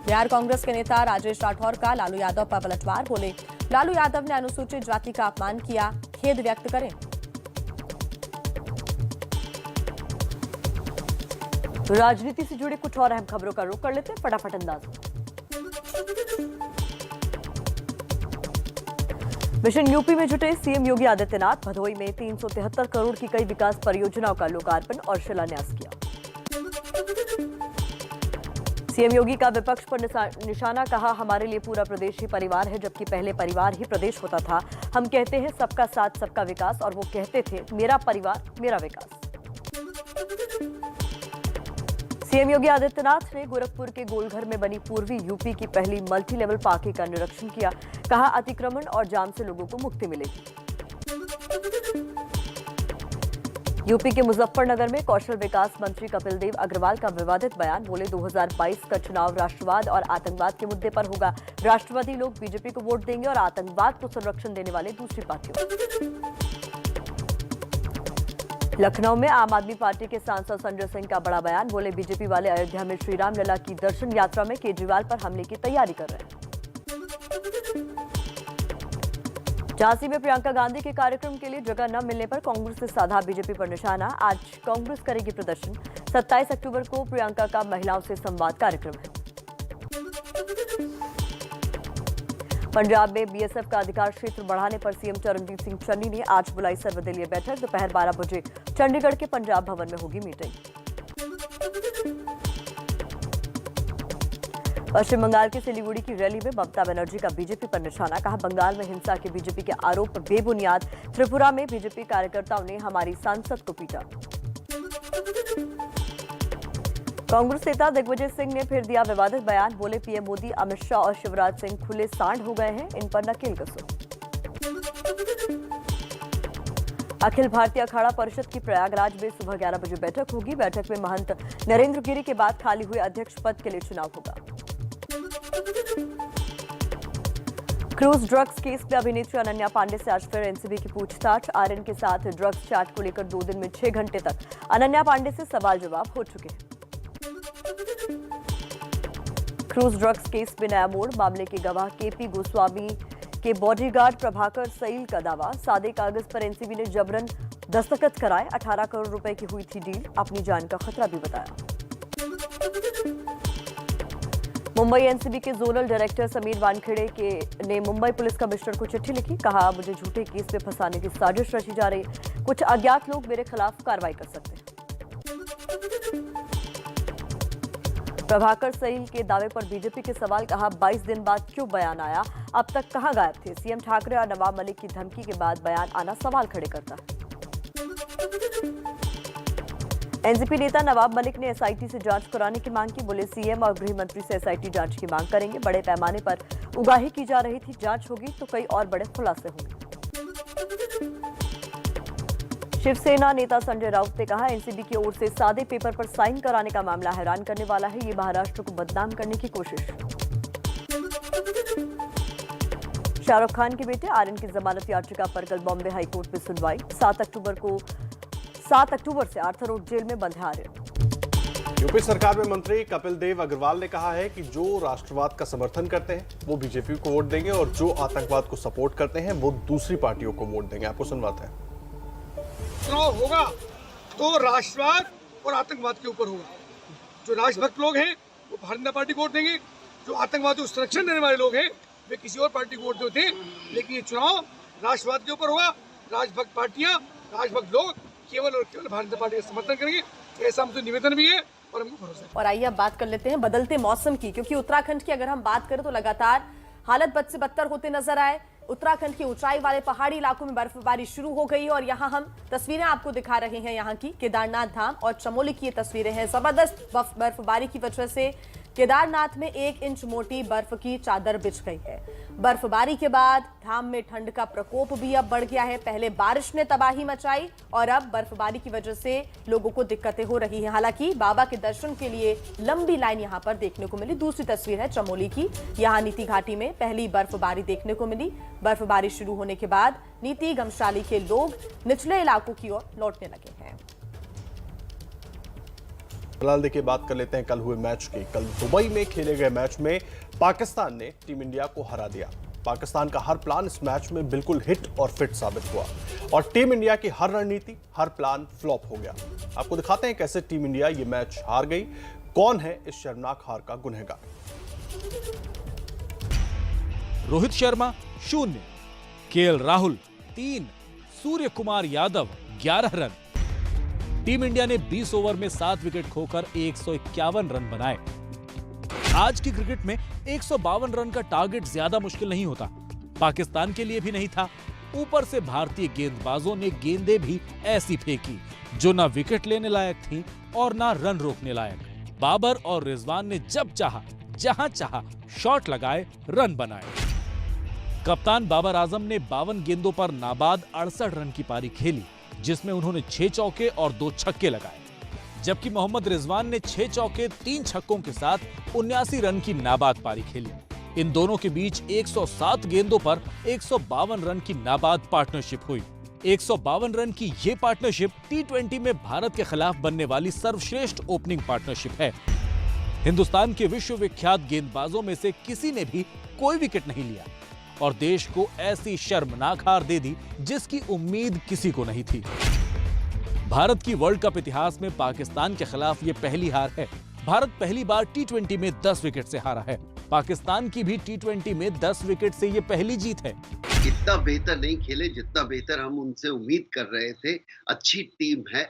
बिहार कांग्रेस के नेता राजेश राठौर का लालू यादव पर पलटवार। बोले, लालू यादव ने अनुसूचित जाति का अपमान किया। खेद व्यक्त करें। राजनीति से जुड़ी कुछ और अहम खबरों का रुख कर लेते हैं फटाफट अंदाज। मिशन यूपी में जुटे सीएम योगी आदित्यनाथ। भदोई में 373 करोड़ की कई विकास परियोजनाओं का लोकार्पण और शिलान्यास किया। सीएम योगी का विपक्ष पर निशाना। कहा, हमारे लिए पूरा प्रदेश ही परिवार है, जबकि पहले परिवार ही प्रदेश होता था। हम कहते हैं सबका साथ सबका विकास, और वो कहते थे मेरा परिवार मेरा विकास। सीएम योगी आदित्यनाथ ने गोरखपुर के गोलघर में बनी पूर्वी यूपी की पहली मल्टी लेवल पार्किंग का निरीक्षण किया। कहा, अतिक्रमण और जाम से लोगों को मुक्ति मिलेगी। यूपी के मुजफ्फरनगर में कौशल विकास मंत्री कपिल देव अग्रवाल का विवादित बयान। बोले, 2022 का चुनाव राष्ट्रवाद और आतंकवाद के मुद्दे पर होगा। राष्ट्रवादी लोग बीजेपी को वोट देंगे और आतंकवाद को संरक्षण देने वाले दूसरी पार्टियों। लखनऊ में आम आदमी पार्टी के सांसद संजय सिंह का बड़ा बयान। बोले, बीजेपी वाले अयोध्या में श्री राम लला की दर्शन यात्रा में केजरीवाल पर हमले की तैयारी कर रहे हैं। झांसी में प्रियंका गांधी के कार्यक्रम के लिए जगह न मिलने पर कांग्रेस ने साधा बीजेपी पर निशाना। आज कांग्रेस करेगी प्रदर्शन। 27 अक्टूबर को प्रियंका का महिलाओं से संवाद कार्यक्रम है। पंजाब में बीएसएफ का अधिकार क्षेत्र बढ़ाने पर सीएम चरणजीत सिंह चन्नी ने आज बुलाई सर्वदलीय बैठक। दोपहर 12 बजे चंडीगढ़ के पंजाब भवन में होगी मीटिंग। पश्चिम बंगाल के सिलीगुड़ी की रैली में ममता बनर्जी का बीजेपी पर निशाना, कहा बंगाल में हिंसा के बीजेपी के आरोप बेबुनियाद। त्रिपुरा में बीजेपी कार्यकर्ताओं ने हमारी सांसद को पीटा। कांग्रेस नेता दिग्विजय सिंह ने फिर दिया विवादित बयान, बोले पीएम मोदी, अमित शाह और शिवराज सिंह खुले सांड हो गए हैं, इन पर नकेल कसो। अखिल भारतीय अखाड़ा परिषद की प्रयागराज में सुबह 11 बजे बैठक होगी। बैठक में महंत नरेंद्र गिरी के बाद खाली हुए अध्यक्ष पद के लिए चुनाव होगा। क्रूज ड्रग्स केस में अभिनेत्री अनन्या पांडे से आज फिर एनसीबी की पूछताछ। आर्यन के साथ ड्रग्स चार्ट को लेकर 2 दिन में 6 घंटे तक अनन्या पांडे से सवाल जवाब हो चुके हैं। क्रूज ड्रग्स केस में नया मोड़, मामले के गवाह केपी गोस्वामी के बॉडीगार्ड प्रभाकर सईल का दावा, सादे कागज पर एनसीबी ने जबरन दस्तखत कराए, 18 करोड़ रुपए की हुई थी डील, अपनी जान का खतरा भी बताया। मुंबई एनसीबी के जोनल डायरेक्टर समीर वानखेड़े ने मुंबई पुलिस कमिश्नर को चिट्ठी लिखी, कहा मुझे झूठे केस में फंसाने की साजिश रची जा रही, कुछ अज्ञात लोग मेरे खिलाफ कार्रवाई कर सकते हैं। प्रभाकर सईल के दावे पर बीजेपी के सवाल, कहा 22 दिन बाद क्यों बयान आया, अब तक कहां गायब थे। सीएम ठाकरे और नवाब मलिक की धमकी के बाद बयान आना सवाल खड़े करता है। एनसीपी नेता नवाब मलिक ने एसआईटी से जांच कराने की मांग की, बोले सीएम और गृह मंत्री से एसआईटी जांच की मांग करेंगे, बड़े पैमाने पर उगाही की जा रही थी, जांच होगी तो कई और बड़े खुलासे होंगे। शिवसेना नेता संजय राउत ने कहा एनसीबी की ओर से सादे पेपर पर साइन कराने का मामला हैरान करने वाला है, ये महाराष्ट्र को बदनाम करने की कोशिश। शाहरुख खान के बेटे आर्यन की जमानत याचिका पर कल बॉम्बे हाईकोर्ट में सुनवाई। 7 अक्टूबर से आर्थर रोड जेल में बंद है आर्यन। यूपी सरकार में मंत्री कपिल देव अग्रवाल ने कहा है कि जो राष्ट्रवाद का समर्थन करते हैं वो बीजेपी को वोट देंगे और जो आतंकवाद को सपोर्ट करते हैं वो दूसरी पार्टियों को वोट देंगे। आपको सुनवाते हैं। चुनाव होगा तो राष्ट्रवाद और आतंकवाद के ऊपर होगा। जो राष्ट्रभक्त लोग हैं वो भारतीय जनता पार्टी को वोट देंगे, जो आतंकवाद को संरक्षण देने वाले लोग हैं वे किसी और पार्टी को वोट देते हैं, लेकिन ये चुनाव राष्ट्रवाद के ऊपर होगा। राष्ट्रभक्त पार्टियां, राष्ट्रभक्त लोग केवल और केवल भारतीय जनता पार्टी का समर्थन करेंगे, ऐसा हमसे निवेदन भी है और हमको भरोसा है। और आइए अब बात कर लेते हैं बदलते मौसम की, क्योंकि उत्तराखंड की अगर हम बात करें तो लगातार हालत बद से बदतर होते नजर आए। उत्तराखंड के ऊंचाई वाले पहाड़ी इलाकों में बर्फबारी शुरू हो गई और यहां हम तस्वीरें आपको दिखा रहे हैं। यहां की केदारनाथ धाम और चमोली की ये तस्वीरें हैं। जबरदस्त बर्फबारी की वजह से केदारनाथ में 1 इंच मोटी बर्फ की चादर बिछ गई है। बर्फबारी के बाद धाम में ठंड का प्रकोप भी अब बढ़ गया है। पहले बारिश ने तबाही मचाई और अब बर्फबारी की वजह से लोगों को दिक्कतें हो रही हैं। हालांकि बाबा के दर्शन के लिए लंबी लाइन यहां पर देखने को मिली। दूसरी तस्वीर है चमोली की। यहां नीति घाटी में पहली बर्फबारी देखने को मिली। बर्फबारी शुरू होने के बाद नीति गमशाली के लोग निचले इलाकों की ओर लौटने लगे हैं। फिलहाल देखिए, बात कर लेते हैं कल हुए मैच की। कल दुबई में खेले गए मैच में पाकिस्तान ने टीम इंडिया को हरा दिया। पाकिस्तान का हर प्लान इस मैच में बिल्कुल हिट और फिट साबित हुआ और टीम इंडिया की हर रणनीति, हर प्लान फ्लॉप हो गया। आपको दिखाते हैं कैसे टीम इंडिया ये मैच हार गई, कौन है इस शर्मनाक हार का गुनहगार। Rohit Sharma 0, KL Rahul 3, Surya Kumar Yadav 11 run. Team India ने 20 ओवर में 7 विकेट खोकर 151 रन बनाए। आज की क्रिकेट में 152 रन का टारगेट ज्यादा मुश्किल नहीं होता, पाकिस्तान के लिए भी नहीं था। ऊपर से भारतीय गेंदबाजों ने गेंदें भी ऐसी फेंकी जो ना विकेट लेने लायक थी और ना रन रोकने लायक। बाबर और रिजवान ने जब चाहा जहां चाहा शॉट लगाए, रन बनाए। कप्तान बाबर आजम ने 52 गेंदों पर नाबाद 68 रन की पारी खेली, जिसमें उन्होंने 6 चौके और 2 छक्के लगाए, जबकि मोहम्मद रिजवान ने 6 चौके 3 छक्कों के साथ 79 रन की नाबाद पारी खेली। इन दोनों के बीच 107 गेंदों पर 152 रन की नाबाद पार्टनरशिप हुई। 152 रन की ये पार्टनरशिप T20 में भारत के खिलाफ बनने वाली सर्वश्रेष्ठ ओपनिंग पार्टनरशिप है। हिंदुस्तान के विश्वविख्यात गेंदबाजों में से किसी ने भी कोई विकेट नहीं लिया और देश को ऐसी शर्मनाक हार दे दी जिसकी उम्मीद किसी को नहीं थी। भारत की वर्ल्ड कप इतिहास में पाकिस्तान के खिलाफ ये पहली हार है। भारत पहली बार T20 में 10 विकेट से हारा है। पाकिस्तान की भी T20 में 10 विकेट से ये पहली जीत है। इतना बेहतर नहीं खेले जितना बेहतर हम उनसे उम्मीद कर रहे थे। अच्छी टीम है,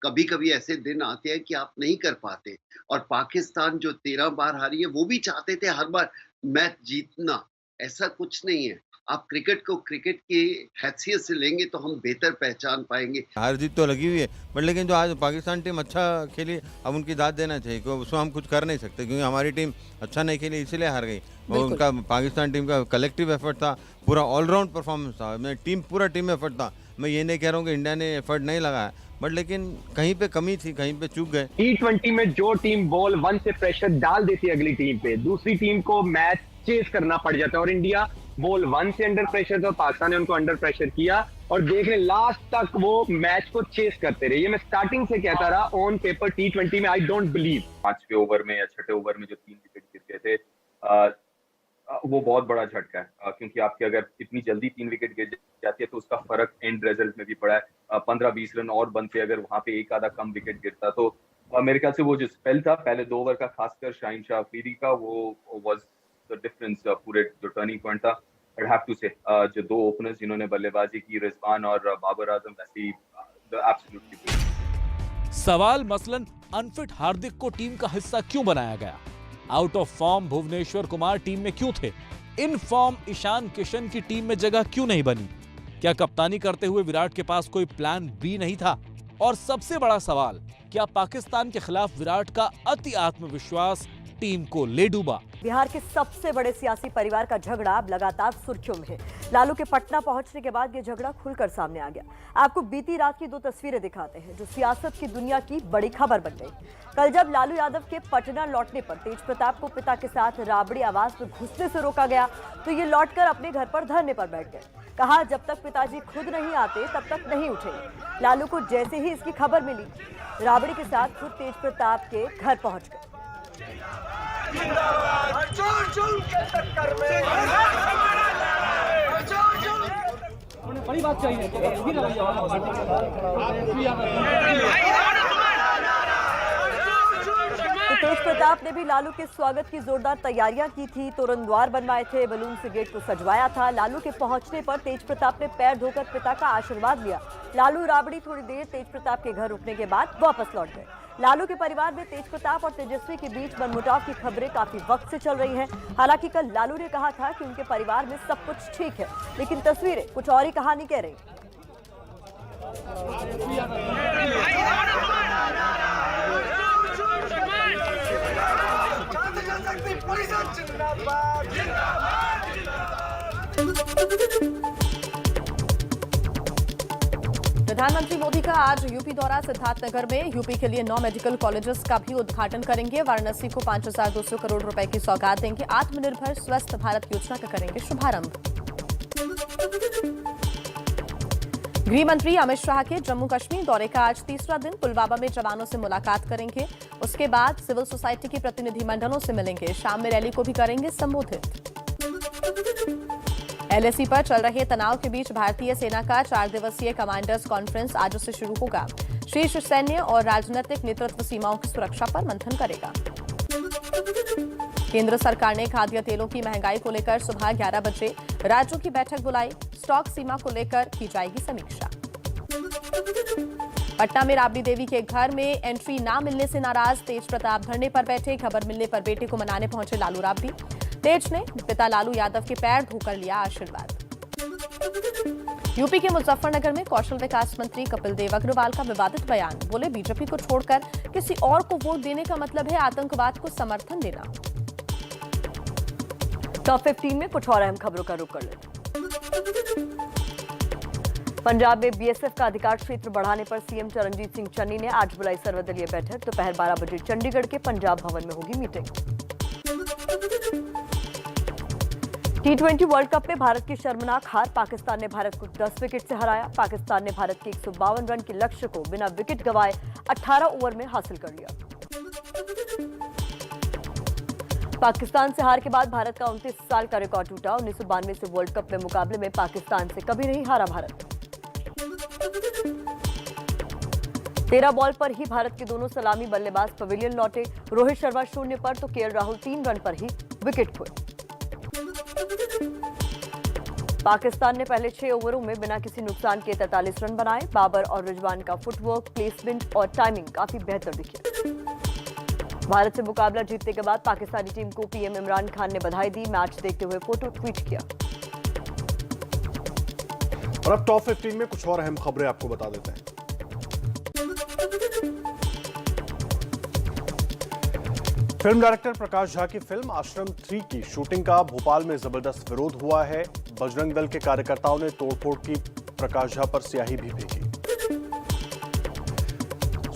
कभी कभी ऐसे दिन आते हैं कि आप नहीं कर पाते। और पाकिस्तान जो 13 बार हारी है, वो भी चाहते थे हर बार मैच जीतना। ऐसा कुछ नहीं है। आप क्रिकेट को क्रिकेट की हैसियत से लेंगे तो हम बेहतर पहचान पाएंगे। हार जीत तो लगी हुई है, बट लेकिन जो आज पाकिस्तान टीम अच्छा खेली, अब उनकी दाद देना चाहिए, क्योंकि उसमें हम कुछ कर नहीं सकते, क्योंकि हमारी टीम अच्छा नहीं खेली इसलिए हार गई। और उनका पाकिस्तान टीम का कलेक्टिव एफर्ट था, पूरा ऑलराउंड परफॉर्मेंस था, मैं पूरा टीम एफर्ट था। मैं ये नहीं कह रहा हूँ कि इंडिया ने एफर्ट नहीं लगाया, बट लेकिन कहीं पे कमी थी, कहीं पे चूक गए। T20 में जो टीम बॉल 1 से प्रेशर डाल देती है अगली टीम पे, दूसरी टीम को मैच चेस करना पड़ जाता है। और इंडिया बॉल 1 से अंडर प्रेशर था, पाकिस्तान ने उनको अंडर प्रेशर किया और देख रहे लास्ट तक वो मैच को चेस करते रहे। ये मैं स्टार्टिंग से कहता रहा, ऑन पेपर T20 में आई डोंट बिलीव। 5वें ओवर में या 6ठे ओवर में जो 3 विकेट गिर गए थे, वो बहुत बड़ा झटका है, क्योंकि आपके अगर इतनी जल्दी 3 विकेट गिर जाती है तो उसका फर्क एंड रिजल्ट में भी पड़ा है। 15-20 रन और बनते, अगर वहां पे एक आधा कम विकेट गिरता तो मेरे ख्याल से वो जो स्पेल था पहले 2 ओवर का, खासकर शाहीन शाह अफरीदी का, वो वाज द डिफरेंस, पूरे जो टर्निंग पॉइंट था। आई हैव टू से जो 2 ओपनर्स जिन्होंने बल्लेबाजी की, रिजवान और बाबर आजम, वैसे एब्सोल्युटली। सवाल मसलन अनफिट हार्दिक को टीम का हिस्सा क्यों बनाया गया? Out of form Bhuvneshwar Kumar team में क्यों थे? इन फॉर्म ईशान किशन की टीम में जगह क्यों नहीं बनी? क्या कप्तानी करते हुए विराट के पास कोई प्लान बी नहीं था? और सबसे बड़ा सवाल, क्या पाकिस्तान के खिलाफ विराट का अति आत्मविश्वास टीम को ले डूबा? बिहार के सबसे बड़े सियासी परिवार का झगड़ा अब लगातार सुर्खियों में है। लालू के पटना पहुंचने के बाद ये झगड़ा खुलकर सामने आ गया। आपको बीती रात की 2 तस्वीरें दिखाते हैं जो सियासत की दुनिया की बड़ी खबर बन गई। कल जब लालू यादव के पटना लौटने पर तेज प्रताप को पिता के साथ राबड़ी आवास में घुसने से रोका गया तो ये लौटकर अपने घर पर धरने पर बैठ गए। कहा जब तक पिताजी खुद नहीं आते तब तक नहीं उठेंगे। लालू को जैसे ही इसकी खबर मिली, राबड़ी के साथ खुद तेज प्रताप के घर पहुंच गए। बड़ी बात चाहिए तेज प्रताप ने भी लालू के स्वागत की जोरदार तैयारियां की थी। तोरण द्वार बनवाए थे, बलून से गेट को सजवाया था। लालू के पहुंचने पर तेज प्रताप ने पैर धोकर पिता का आशीर्वाद लिया। लालू राबड़ी थोड़ी देर तेज प्रताप के घर रुकने के बाद वापस लौट गए। लालू के परिवार में तेज प्रताप और तेजस्वी के बीच मनमुटाव की खबरें काफी वक्त से चल रही हैं। हालांकि कल लालू ने कहा था कि उनके परिवार में सब कुछ ठीक है, लेकिन तस्वीरें कुछ और ही कहानी कह रही। प्रधानमंत्री मोदी का आज यूपी दौरा। सिद्धार्थनगर में यूपी के लिए 9 मेडिकल कॉलेजेस का भी उद्घाटन करेंगे। वाराणसी को 5,200 करोड़ रुपए की सौगात देंगे। आत्मनिर्भर स्वस्थ भारत योजना का करेंगे शुभारंभ। गृह मंत्री अमित शाह के जम्मू कश्मीर दौरे का आज तीसरा दिन। पुलवामा में जवानों से मुलाकात करेंगे। उसके बाद सिविल सोसाइटी के प्रतिनिधिमंडलों से मिलेंगे। शाम में रैली को भी करेंगे संबोधित। LAC पर चल रहे तनाव के बीच भारतीय सेना का 4 दिवसीय कमांडर्स कॉन्फ्रेंस आज से शुरू होगा। शीर्ष सैन्य और राजनीतिक नेतृत्व सीमाओं की सुरक्षा पर मंथन करेगा। केंद्र सरकार ने खाद्य तेलों की महंगाई को लेकर सुबह 11 बजे राज्यों की बैठक बुलाई। स्टॉक सीमा को लेकर की जाएगी समीक्षा। पटना में राबड़ी देवी के घर में एंट्री न मिलने से नाराज तेज प्रताप धरने पर बैठे। खबर मिलने पर बेटे को मनाने पहुंचे लालू राबड़ी। तेज ने पिता लालू यादव के पैर धोकर लिया आशीर्वाद। यूपी के मुजफ्फरनगर में कौशल विकास मंत्री कपिल देव अग्रवाल का विवादित बयान। बोले बीजेपी को छोड़कर किसी और को वोट देने का मतलब है आतंकवाद को समर्थन देना। टॉप 15 में कुछ और अहम खबरों का रुख कर लेते हैं। पंजाब में बीएसएफ का अधिकार क्षेत्र बढ़ाने पर सीएम चरणजीत सिंह चन्नी ने आज बुलाई सर्वदलीय बैठक। दोपहर 12 बजे चंडीगढ़ के पंजाब भवन में होगी मीटिंग। T20 वर्ल्ड कप में भारत की शर्मनाक हार। पाकिस्तान ने भारत को 10 विकेट से हराया। पाकिस्तान ने भारत के 152 रन के लक्ष्य को बिना विकेट गंवाए 18 ओवर में हासिल कर लिया। पाकिस्तान से हार के बाद भारत का 29 साल का रिकॉर्ड टूटा। 1992 से वर्ल्ड कप में मुकाबले में पाकिस्तान से कभी नहीं हारा भारत। 13 बॉल पर ही भारत के दोनों सलामी बल्लेबाज पवेलियन लौटे। रोहित शर्मा 0 पर तो केएल राहुल 3 रन पर ही विकेट खोए। पाकिस्तान ने पहले 6 ओवरों में बिना किसी नुकसान के 43 रन बनाए। बाबर और रिजवान का फुटवर्क, प्लेसमेंट और टाइमिंग काफी बेहतर दिखे। भारत से मुकाबला जीतने के बाद पाकिस्तानी टीम को पीएम इमरान खान ने बधाई दी। मैच देखते हुए फोटो ट्वीट किया। और अब टॉप 15 में कुछ और अहम खबरें आपको बता देते हैं। फिल्म डायरेक्टर प्रकाश झा की फिल्म आश्रम 3 की शूटिंग का भोपाल में जबरदस्त विरोध हुआ है। बजरंग दल के कार्यकर्ताओं ने तोड़फोड़ की, प्रकाश झा पर स्याही भी फेंकी।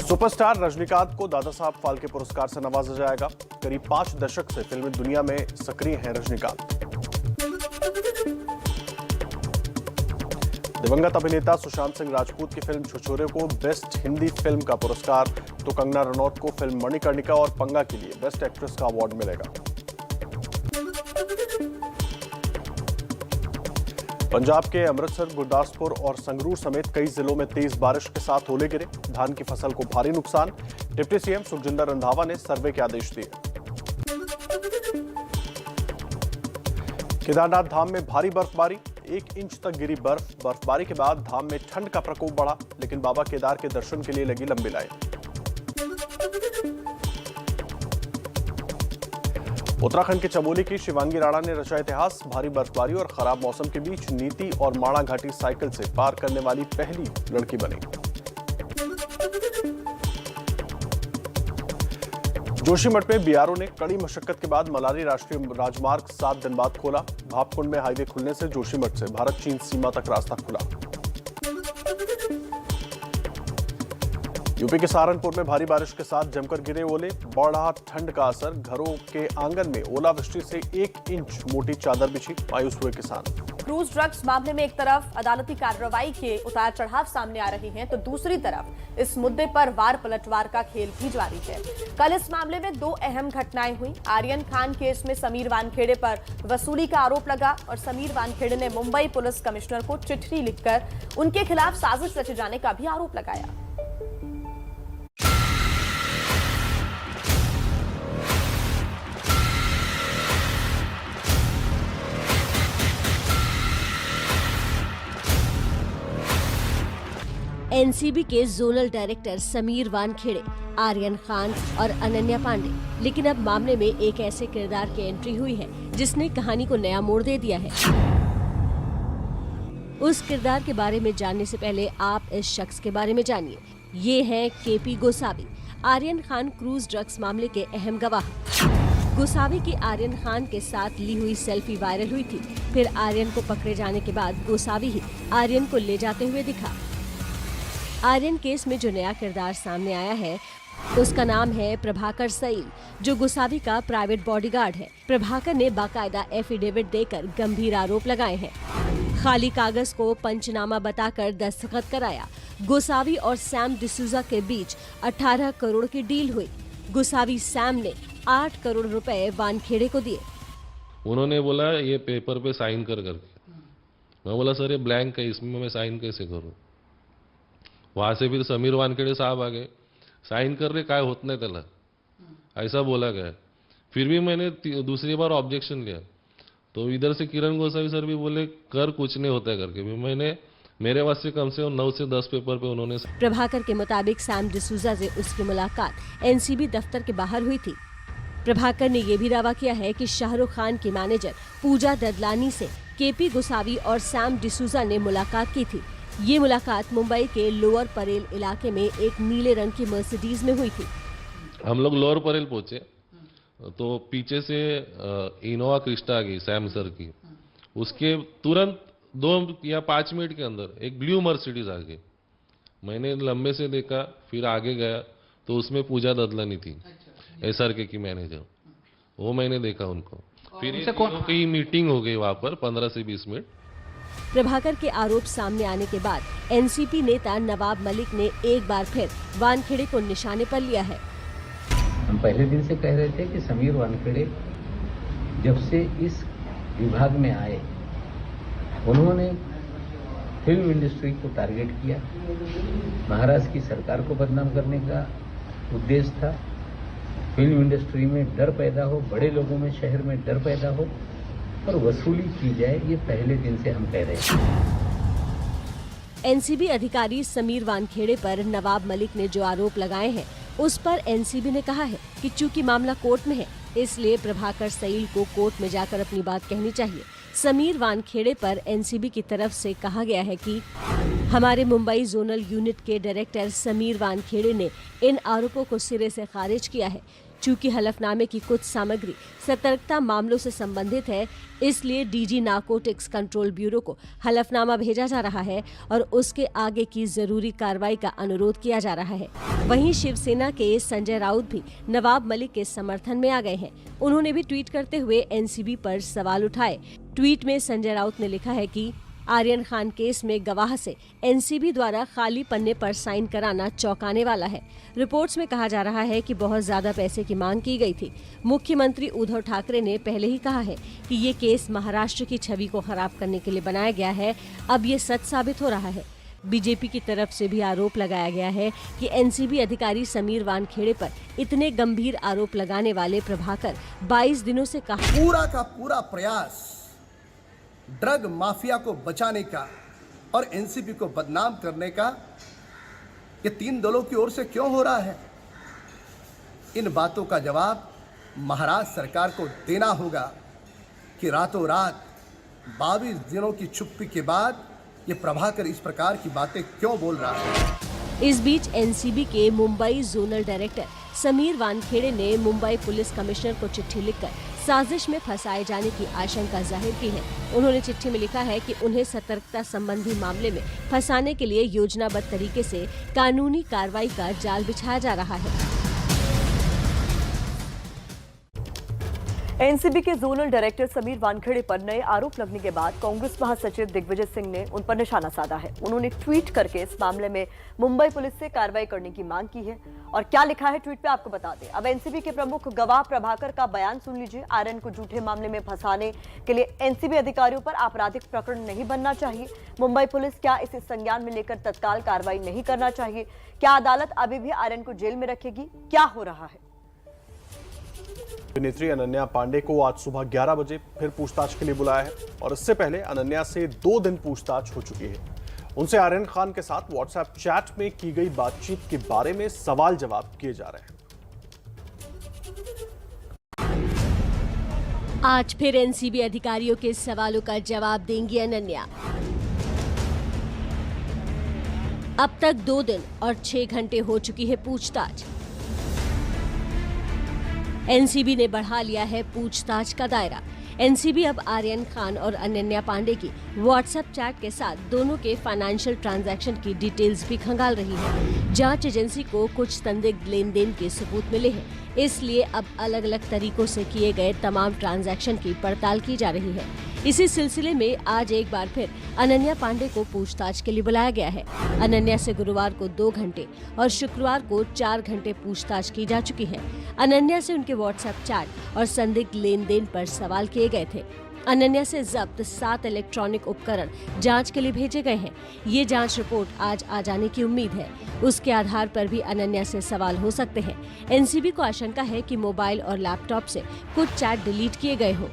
सुपरस्टार रजनीकांत को दादा साहब फाल्के पुरस्कार से नवाजा जाएगा। करीब 5 दशक से फिल्म दुनिया में सक्रिय हैं रजनीकांत। दिवंगत अभिनेता सुशांत सिंह राजपूत की फिल्म छुछोरे को बेस्ट हिंदी फिल्म का पुरस्कार, तो कंगना रनौत को फिल्म मणिकर्णिका और पंगा के लिए बेस्ट एक्ट्रेस का अवार्ड मिलेगा। पंजाब के अमृतसर, गुरदासपुर और संगरूर समेत कई जिलों में तेज बारिश के साथ ओले गिरे। धान की फसल को भारी नुकसान। डिप्टी सीएम सुखजिंदर रंधावा ने सर्वे के आदेश दिए। केदारनाथ धाम में भारी बर्फबारी, 1 इंच तक गिरी बर्फ। बर्फबारी के बाद धाम में ठंड का प्रकोप बढ़ा, लेकिन बाबा केदार के दर्शन के लिए लगी लंबी लाइन। उत्तराखंड के चमोली की शिवांगी राणा ने रचा इतिहास। भारी बर्फबारी और खराब मौसम के बीच नीति और माणा घाटी साइकिल से पार करने वाली पहली लड़की बनी। जोशीमठ में बीआरओ ने कड़ी मशक्कत के बाद मलारी राष्ट्रीय राजमार्ग 7 दिन बाद खोला। भापकुंड में हाईवे खुलने से जोशीमठ से भारत चीन सीमा तक रास्ता खुला। यूपी के सहारनपुर में भारी बारिश के साथ जमकर गिरे ओले। बढ़ रहा ठंड का असर, घरों के आंगन में ओलावृष्टि से 1 इंच मोटी चादर बिछी। मायूस हुए किसान। क्रूज ड्रग्स मामले में एक तरफ अदालती कार्रवाई के उतार चढ़ाव सामने आ रहे हैं, तो दूसरी तरफ इस मुद्दे पर वार पलटवार का खेल भी जारी है। कल इस मामले में 2 अहम घटनाएं हुई। आर्यन खान केस में समीर वानखेड़े पर वसूली का आरोप लगा और समीर वानखेड़े ने मुंबई पुलिस कमिश्नर को चिट्ठी लिखकर उनके खिलाफ साजिश रचे जाने का भी आरोप लगाया। एनसीबी के जोनल डायरेक्टर समीर वानखेड़े, आर्यन खान और अनन्या पांडे। लेकिन अब मामले में एक ऐसे किरदार की एंट्री हुई है जिसने कहानी को नया मोड़ दे दिया है। उस किरदार के बारे में जानने से पहले आप इस शख्स के बारे में जानिए। ये है KP Gosavi, Aryan Khan cruise drugs मामले के अहम गवाह। गोसावी की आर्यन खान के साथ ली हुई सेल्फी वायरल हुई थी। फिर आर्यन को पकड़े जाने के बाद गोसावी ही आर्यन को ले जाते हुए दिखा। आर्यन केस में जो नया किरदार सामने आया है उसका नाम है प्रभाकर सईल, जो गोसावी का प्राइवेट बॉडीगार्ड है। प्रभाकर ने बाकायदा एफिडेविट देकर गंभीर आरोप लगाए हैं। खाली कागज को पंचनामा बताकर दस्तखत कराया। गोसावी और सैम डिसूजा के बीच 18 करोड़ की डील हुई। गोसावी सैम ने 8 करोड़ रुपए वानखेड़े को दिए। उन्होंने बोला ये पेपर पे साइन कर करके। मैं बोला सर ये ब्लैंक है, इसमें मैं साइन कैसे करूं? वहां से फिर समीर वानखेड़े साहब आ गए, साइन कर रहे काय होत नाही त्याला, ऐसा बोला गया। फिर भी मैंने दूसरी बार ऑब्जेक्शन लिया, तो इधर से किरण गोसावी सर भी बोले कर कुछ नहीं होता है करके। भी मैंने मेरे वास्ते से कम 9 से 10 पेपर पे उन्होंने। प्रभाकर के मुताबिक सैम डिसूजा से उसकी मुलाकात एनसीबी दफ्तर के बाहर हुई थी। प्रभाकर ने यह भी दावा किया है कि शाहरुख खान की मैनेजर पूजा ददलानी से केपी गोसावी और सैम डिसूजा ने मुलाकात की थी। ये मुलाकात मुंबई के लोअर परेल इलाके में एक नीले रंग की मर्सिडीज में हुई थी। हम लोग लोअर परेल पहुंचे तो पीछे से इनोवा क्रिस्टा आ गई सैम सर की। उसके तुरंत 2 या 5 मिनट के अंदर एक ब्लू मर्सिडीज आ गई। मैंने लंबे से देखा, फिर आगे गया तो उसमें पूजा ददलानी थी, एसआरके की मैनेजर। वो मैंने देखा उनको। फिर कई मीटिंग हो गई वहां पर 15 से 20 मिनट। प्रभाकर के आरोप सामने आने के बाद एनसीपी नेता नवाब मलिक ने एक बार फिर वानखेड़े को निशाने पर लिया है। हम पहले दिन से कह रहे थे कि समीर वानखेड़े जब से इस विभाग में आए उन्होंने फिल्म इंडस्ट्री को टारगेट किया। महाराष्ट्र की सरकार को बदनाम करने का उद्देश्य था। फिल्म इंडस्ट्री में डर पैदा हो, बड़े लोगों में शहर में डर पैदा हो, पर वसूली की जाए, ये पहले दिन से हम कह रहे हैं। एनसीबी अधिकारी समीर वानखेड़े पर नवाब मलिक ने जो आरोप लगाए हैं, उस पर एनसीबी ने कहा है कि चूंकि मामला कोर्ट में है, इसलिए प्रभाकर सईल को कोर्ट में जाकर अपनी बात कहनी चाहिए। समीर वानखेड़े पर एनसीबी की तरफ से कहा गया है कि हमारे मुंबई जोनल यूनिट के डायरेक्टर समीर वानखेड़े ने इन आरोपों को सिरे से खारिज किया है। चूंकि हलफनामे की कुछ सामग्री सतर्कता मामलों से संबंधित है, इसलिए डीजी नारकोटिक्स कंट्रोल ब्यूरो को हलफनामा भेजा जा रहा है और उसके आगे की जरूरी कार्रवाई का अनुरोध किया जा रहा है। वहीं शिवसेना के संजय राउत भी नवाब मलिक के समर्थन में आ गए हैं। उन्होंने भी ट्वीट करते हुए एनसीबी पर सवाल उठाए। ट्वीट में संजय राउत ने लिखा है कि आर्यन खान केस में गवाह से एनसीबी द्वारा खाली पन्ने पर साइन कराना चौंकाने वाला है। रिपोर्ट्स में कहा जा रहा है कि बहुत ज्यादा पैसे की मांग की गई थी। मुख्यमंत्री उद्धव ठाकरे ने पहले ही कहा है कि ये केस महाराष्ट्र की छवि को खराब करने के लिए बनाया गया है। अब ये सच साबित हो रहा है। बीजेपी की तरफ से भी आरोप लगाया गया है कि एनसीबी अधिकारी समीर वानखेड़े पर इतने गंभीर आरोप लगाने वाले प्रभाकर 22 दिनों से पूरा का पूरा प्रयास ड्रग माफिया को बचाने का और एनसीबी को बदनाम करने का ये तीन दलों की ओर से क्यों हो रहा है? इन बातों का जवाब महाराष्ट्र सरकार को देना होगा कि रातों रात 22 दिनों की चुप्पी के बाद ये प्रभाकर इस प्रकार की बातें क्यों बोल रहा है। इस बीच एनसीबी के मुंबई जोनल डायरेक्टर समीर वानखेड़े ने मुंबई पुलिस कमिश्नर को चिट्ठी लिखकर साजिश में फंसाए जाने की आशंका जाहिर की है। उन्होंने चिट्ठी में लिखा है कि उन्हें सतर्कता संबंधी मामले में फंसाने के लिए योजनाबद्ध तरीके से कानूनी कार्रवाई का जाल बिछाया जा रहा है। एनसीबी के जोनल डायरेक्टर समीर वानखेड़े पर नए आरोप लगने के बाद कांग्रेस महासचिव दिग्विजय सिंह ने उन पर निशाना साधा है। उन्होंने ट्वीट करके इस मामले में मुंबई पुलिस से कार्रवाई करने की मांग की है। और क्या लिखा है ट्वीट पे आपको बता दें। अब एनसीबी के प्रमुख गवाह प्रभाकर का बयान सुन लीजिए। आर्यन को झूठे मामले में फंसाने के लिए एनसीबी अधिकारियों पर आपराधिक प्रकरण नहीं बनना चाहिए। मुंबई पुलिस क्या इसे संज्ञान में लेकर तत्काल कार्रवाई नहीं करना चाहिए? क्या अदालत अभी भी आर्यन को जेल में रखेगी? क्या हो रहा है? अभिनेत्री अनन्या पांडे को आज सुबह 11 बजे फिर पूछताछ के लिए बुलाया है और इससे पहले अनन्या से 2 दिन पूछताछ हो चुकी है। उनसे आर्यन खान के साथ व्हाट्सएप चैट में की गई बातचीत के बारे में सवाल जवाब किए जा रहे हैं। आज फिर एनसीबी अधिकारियों के सवालों का जवाब देंगी अनन्या। अब तक 2 दिन और 6 घंटे हो चुकी है पूछताछ। एनसीबी ने बढ़ा लिया है पूछताछ का दायरा। एनसीबी अब आर्यन खान और अनन्या पांडे की व्हाट्सएप चैट के साथ दोनों के फाइनेंशियल ट्रांजैक्शन की डिटेल्स भी खंगाल रही है। जांच एजेंसी को कुछ संदिग्ध लेन देन के सबूत मिले हैं, इसलिए अब अलग अलग तरीकों से किए गए तमाम ट्रांजैक्शन की पड़ताल की जा रही है। इसी सिलसिले में आज एक बार फिर अनन्या पांडे को पूछताछ के लिए बुलाया गया है। अनन्या से गुरुवार को 2 घंटे और शुक्रवार को 4 घंटे पूछताछ की जा चुकी है। अनन्या से उनके व्हाट्सएप चैट और संदिग्ध लेन देन पर सवाल किए गए थे। अनन्या से जब्त 7 इलेक्ट्रॉनिक उपकरण जांच के लिए भेजे गए हैं। ये जांच रिपोर्ट आज आ जाने की उम्मीद है। उसके आधार पर भी अनन्या से सवाल हो सकते हैं। एनसीबी को आशंका है कि मोबाइल और लैपटॉप से कुछ चैट डिलीट किए गए हों।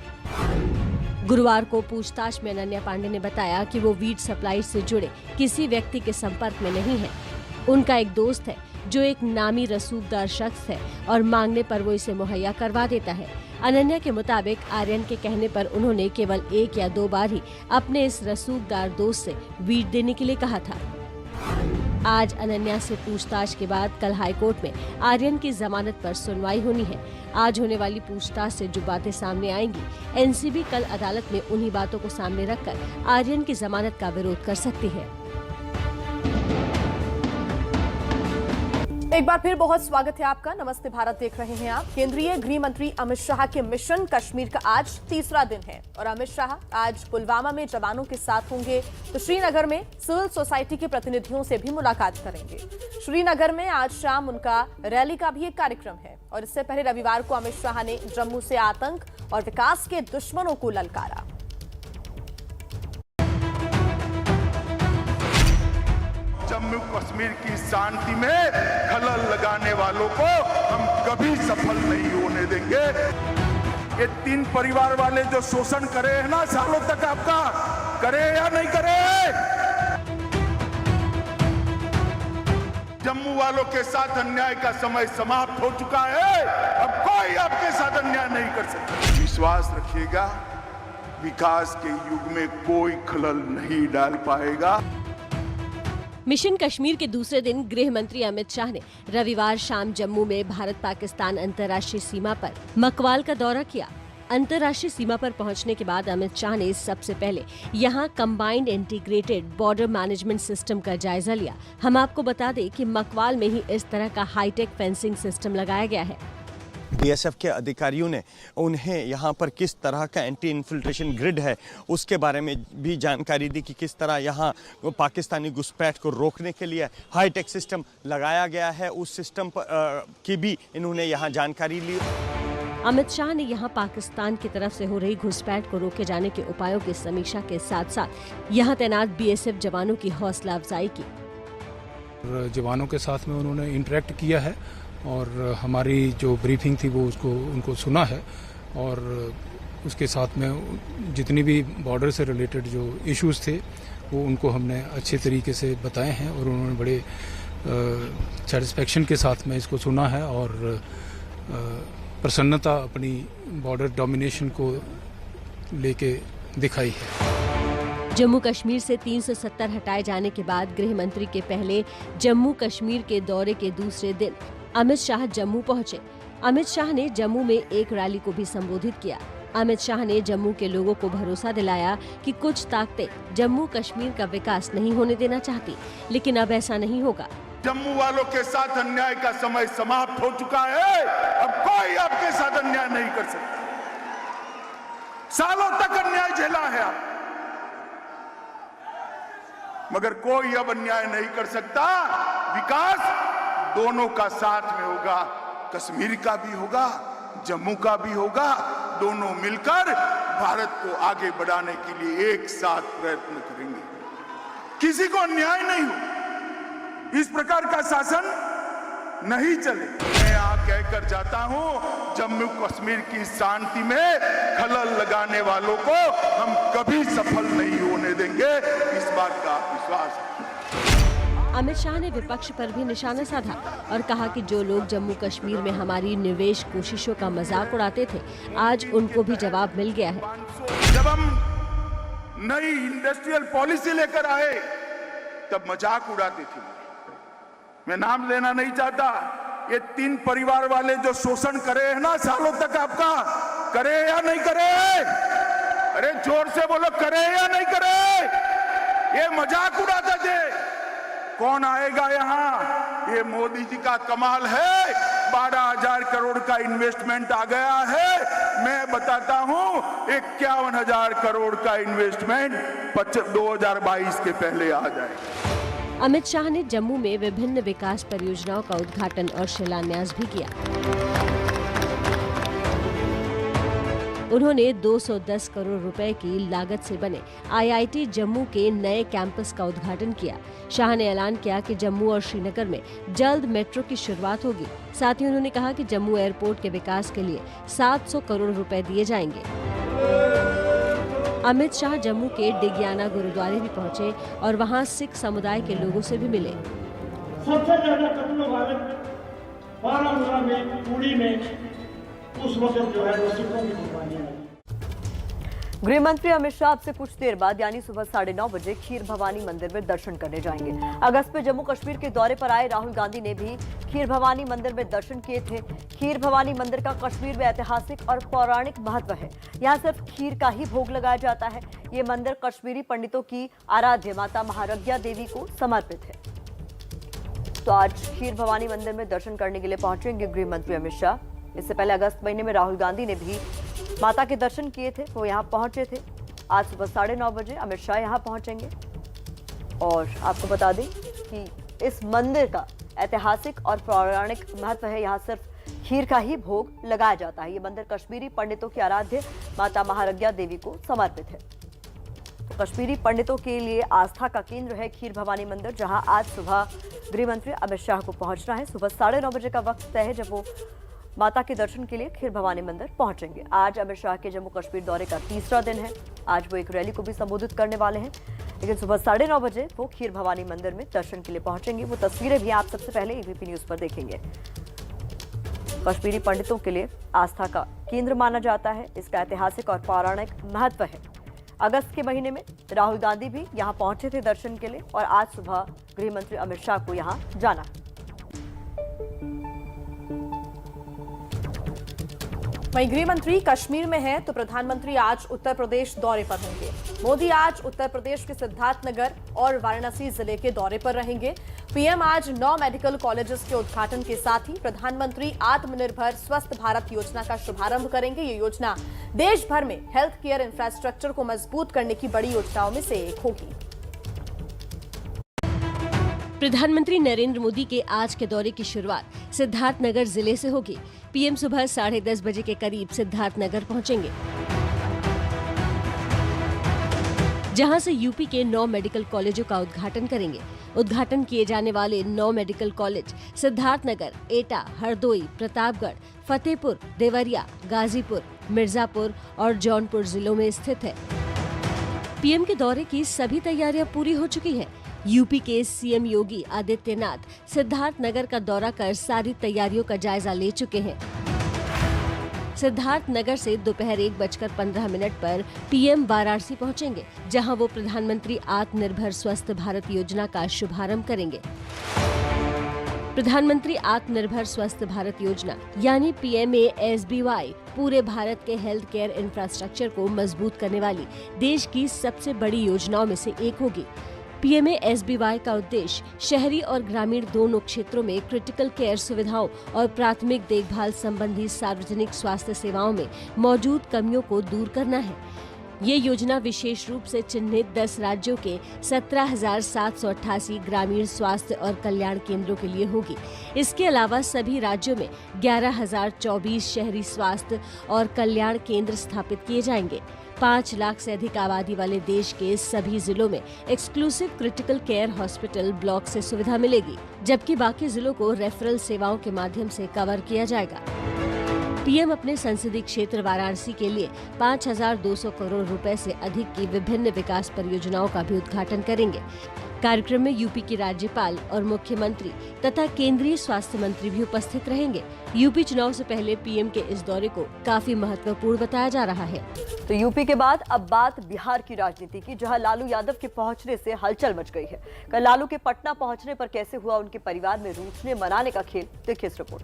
गुरुवार को पूछताछ में अनन्या पांडे ने बताया कि वो वीड सप्लाई से जुड़े किसी व्यक्ति के संपर्क में नहीं है। उनका एक दोस्त है जो एक नामी रसूखदार शख्स है और मांगने पर वो इसे मुहैया करवा देता है। अनन्या के मुताबिक आर्यन के कहने पर उन्होंने केवल 1 या 2 बार ही अपने इस रसूखदार दोस्त से वीड देने के लिए कहा था। आज अनन्या से पूछताछ के बाद कल हाईकोर्ट में आर्यन की जमानत पर सुनवाई होनी है। आज होने वाली पूछताछ से जो बातें सामने आएंगी, एनसीबी कल अदालत में उन्हीं बातों को सामने रखकर आर्यन की जमानत का विरोध कर सकती है। एक बार फिर बहुत स्वागत है आपका। नमस्ते भारत देख रहे हैं आप। केंद्रीय गृह मंत्री अमित शाह के मिशन कश्मीर का आज तीसरा दिन है और अमित शाह आज पुलवामा में जवानों के साथ होंगे तो श्रीनगर में सिविल सोसाइटी के प्रतिनिधियों से भी मुलाकात करेंगे। श्रीनगर में आज शाम उनका रैली का भी एक कार्यक्रम है और इससे पहले रविवार को अमित शाह ने जम्मू से आतंक और विकास के दुश्मनों को ललकारा। जम्मू कश्मीर की शांति में खलल लगाने वालों को हम कभी सफल नहीं होने देंगे। ये 3 परिवार वाले जो शोषण करे हैं ना सालों तक आपका, करे या नहीं करे? जम्मू वालों के साथ अन्याय का समय समाप्त हो चुका है। अब कोई आपके साथ अन्याय नहीं कर सकता। विश्वास रखिएगा, विकास के युग में कोई खलल नहीं डाल पाएगा। मिशन कश्मीर के दूसरे दिन गृह मंत्री अमित शाह ने रविवार शाम जम्मू में भारत पाकिस्तान अंतर्राष्ट्रीय सीमा पर मकवाल का दौरा किया। अंतर्राष्ट्रीय सीमा पर पहुंचने के बाद अमित शाह ने सबसे पहले यहां combined integrated border management system का जायजा लिया। हम आपको बता दें कि मकवाल में ही इस तरह का हाईटेक फेंसिंग सिस्टम लगाया गया है। बीएसएफ के अधिकारियों ने उन्हें यहाँ पर किस तरह का एंटी इन्फिल्ट्रेशन ग्रिड है उसके बारे में भी जानकारी दी कि किस तरह यहाँ पाकिस्तानी घुसपैठ को रोकने के लिए हाईटेक सिस्टम लगाया गया है। उस सिस्टम की भी इन्होंने यहाँ जानकारी ली। अमित शाह ने यहाँ पाकिस्तान की तरफ से हो रही घुसपैठ को रोके जाने के उपायों की समीक्षा के साथ साथ यहाँ तैनात बीएसएफ जवानों की हौसला अफजाई की। जवानों के साथ में उन्होंने इंटरेक्ट किया है और हमारी जो ब्रीफिंग थी वो उनको सुना है और उसके साथ में जितनी भी बॉर्डर से रिलेटेड जो इश्यूज थे वो उनको हमने अच्छे तरीके से बताए हैं और उन्होंने बड़े सेटिस्फेक्शन के साथ में इसको सुना है और प्रसन्नता अपनी बॉर्डर डोमिनेशन को लेके दिखाई है। जम्मू कश्मीर से 370 हटाए जाने के बाद गृह मंत्री के पहले जम्मू कश्मीर के दौरे के दूसरे दिन अमित शाह जम्मू पहुंचे। अमित शाह ने जम्मू में एक रैली को भी संबोधित किया। अमित शाह ने जम्मू के लोगों को भरोसा दिलाया कि कुछ ताकतें जम्मू कश्मीर का विकास नहीं होने देना चाहती, लेकिन अब ऐसा नहीं होगा। जम्मू वालों के साथ अन्याय का समय समाप्त हो चुका है। अब कोई आपके साथ अन्याय नहीं कर सकता। सालों तक अन्याय झेला है आप, मगर कोई अब अन्याय नहीं कर सकता। विकास दोनों का साथ में होगा, कश्मीर का भी होगा, जम्मू का भी होगा। दोनों मिलकर भारत को आगे बढ़ाने के लिए एक साथ प्रयत्न करेंगे। किसी को अन्याय नहीं हो, इस प्रकार का शासन नहीं चले। मैं यहाँ कहकर जाता हूँ, जम्मू कश्मीर की शांति में खलल लगाने वालों को हम कभी सफल नहीं होने देंगे। इस बात का विश्वास है। अमित शाह ने विपक्ष पर भी निशाना साधा और कहा कि जो लोग जम्मू कश्मीर में हमारी निवेश कोशिशों का मजाक उड़ाते थे, आज उनको भी जवाब मिल गया है। जब हम नई इंडस्ट्रियल पॉलिसी लेकर आए तब मजाक उड़ाते थे। मैं नाम लेना नहीं चाहता। ये 3 परिवार वाले जो शोषण करे हैं ना सालों तक आपका, करे या नहीं करे? अरे जोर से बोलो, करे या नहीं करे? ये मजाक उड़ाते थे। कौन आएगा यहाँ? ये मोदी जी का कमाल है। 12,000 करोड़ का इन्वेस्टमेंट आ गया है। मैं बताता हूँ 51,000 करोड़ का इन्वेस्टमेंट 2022 के पहले आ जाए। अमित शाह ने जम्मू में विभिन्न विकास परियोजनाओं का उद्घाटन और शिलान्यास भी किया। उन्होंने 210 करोड़ रुपए की लागत से बने आईआईटी जम्मू के नए कैंपस का उद्घाटन किया। शाह ने ऐलान किया कि जम्मू और श्रीनगर में जल्द मेट्रो की शुरुआत होगी। साथ ही उन्होंने कहा कि जम्मू एयरपोर्ट के विकास के लिए 700 करोड़ रुपए दिए जाएंगे। अमित शाह जम्मू के डिगियाना गुरुद्वारे भी पहुंचे और वहां सिख समुदाय के लोगों से भी मिले। सबसे ज्यादा कत्ल वारत बारामूला में, पुरी में उस वक्त जो है वो सिखों की कुर्बानियां आई। गृह मंत्री अमित शाह अब से कुछ देर बाद यानी सुबह 9:30 बजे खीर भवानी मंदिर में दर्शन करने जाएंगे। अगस्त में जम्मू कश्मीर के दौरे पर आए राहुल गांधी ने भी खीर भवानी मंदिर में दर्शन किए थे। खीर भवानी मंदिर का कश्मीर में ऐतिहासिक और पौराणिक महत्व है। यहाँ सिर्फ खीर का ही भोग लगाया जाता है। ये मंदिर कश्मीरी पंडितों की आराध्य माता महारज्ञा देवी को समर्पित है। तो आज खीर भवानी मंदिर में दर्शन करने के लिए पहुंचेंगे गृह मंत्री अमित शाह। इससे पहले अगस्त महीने में राहुल गांधी ने भी माता के दर्शन किए थे, वो यहाँ पहुंचे थे। आज सुबह 9:30 बजे अमित शाह यहाँ पहुंचेंगे। और आपको बता दें कि इस मंदिर का ऐतिहासिक और पौराणिक महत्व है। यहाँ सिर्फ खीर का ही भोग लगाया जाता है। ये मंदिर कश्मीरी पंडितों की आराध्य माता महारज्ञा देवी को समर्पित है। तो कश्मीरी पंडितों के लिए आस्था का केंद्र है खीर भवानी मंदिर, जहां आज सुबह गृह मंत्री अमित शाह को पहुंचना है। सुबह 9:30 बजे का वक्त तय है जब वो माता के दर्शन के लिए खीर भवानी मंदिर पहुंचेंगे। आज अमित शाह के जम्मू कश्मीर दौरे का तीसरा दिन है। आज वो एक रैली को भी संबोधित करने वाले हैं, लेकिन सुबह 9:30 बजे वो खीर भवानी मंदिर में दर्शन के लिए पहुंचेंगे। वो तस्वीरें भी आप सबसे पहले एबीपी न्यूज पर देखेंगे। कश्मीरी पंडितों के लिए आस्था का केंद्र माना जाता है। इसका ऐतिहासिक और पौराणिक महत्व है। अगस्त के महीने में राहुल गांधी भी यहां पहुंचे थे दर्शन के लिए और आज सुबह गृह मंत्री अमित शाह को यहां जाना है। वहीं गृह मंत्री कश्मीर में है तो प्रधानमंत्री आज उत्तर प्रदेश दौरे पर होंगे। मोदी आज उत्तर प्रदेश के सिद्धार्थनगर और वाराणसी जिले के दौरे पर रहेंगे। पीएम आज 9 मेडिकल कॉलेजेस के उद्घाटन के साथ ही प्रधानमंत्री आत्मनिर्भर स्वस्थ भारत योजना का शुभारंभ करेंगे। ये योजना देश भर में हेल्थ केयर इंफ्रास्ट्रक्चर को मजबूत करने की बड़ी योजनाओं में से एक होगी। प्रधानमंत्री नरेंद्र मोदी के आज के दौरे की शुरुआत सिद्धार्थनगर जिले से होगी। पीएम सुबह 10:30 बजे के करीब सिद्धार्थनगर पहुंचेंगे, जहां से यूपी के 9 मेडिकल कॉलेजों का उद्घाटन करेंगे। उद्घाटन किए जाने वाले 9 मेडिकल कॉलेज सिद्धार्थनगर, एटा, हरदोई, प्रतापगढ़, फतेहपुर, देवरिया, गाजीपुर, मिर्जापुर और जौनपुर जिलों में स्थित है। पीएम के दौरे की सभी तैयारियां पूरी हो चुकी हैं। यूपी के सीएम योगी आदित्यनाथ सिद्धार्थनगर का दौरा कर सारी तैयारियों का जायजा ले चुके हैं। सिद्धार्थनगर से दोपहर 1:15 पर पीएम वाराणसी पहुंचेंगे, जहां वो प्रधानमंत्री आत्मनिर्भर स्वस्थ भारत योजना का शुभारंभ करेंगे। प्रधानमंत्री आत्मनिर्भर स्वस्थ भारत योजना यानी PMASBY पूरे भारत के हेल्थ केयर इंफ्रास्ट्रक्चर को मजबूत करने वाली देश की सबसे बड़ी योजनाओं में से एक होगी। PMASBY का उद्देश्य शहरी और ग्रामीण दोनों क्षेत्रों में क्रिटिकल केयर सुविधाओं और प्राथमिक देखभाल संबंधी सार्वजनिक स्वास्थ्य सेवाओं में मौजूद कमियों को दूर करना है। ये योजना विशेष रूप से चिन्हित 10 राज्यों के 17,788 ग्रामीण स्वास्थ्य और कल्याण केंद्रों के लिए होगी। इसके अलावा सभी राज्यों में 11,024 शहरी स्वास्थ्य और कल्याण केंद्र स्थापित किए जाएंगे। 5 लाख से अधिक आबादी वाले देश के सभी जिलों में exclusive critical care hospital block से सुविधा मिलेगी, जबकि बाकी जिलों को रेफरल सेवाओं के माध्यम से कवर किया जाएगा। पीएम अपने संसदीय क्षेत्र वाराणसी के लिए 5,200 करोड़ रुपए से अधिक की विभिन्न विकास परियोजनाओं का भी उद्घाटन करेंगे। कार्यक्रम में यूपी की राज्यपाल और मुख्यमंत्री तथा केंद्रीय स्वास्थ्य मंत्री भी उपस्थित रहेंगे। यूपी चुनाव से पहले पीएम के इस दौरे को काफी महत्वपूर्ण बताया जा रहा है। तो यूपी के बाद अब बात बिहार की राजनीति की, जहां लालू यादव के पहुंचने से हलचल मच गई है। कल लालू के पटना पहुंचने पर कैसे हुआ उनके परिवार में रूठने मनाने का खेल, देखिए इस रिपोर्ट।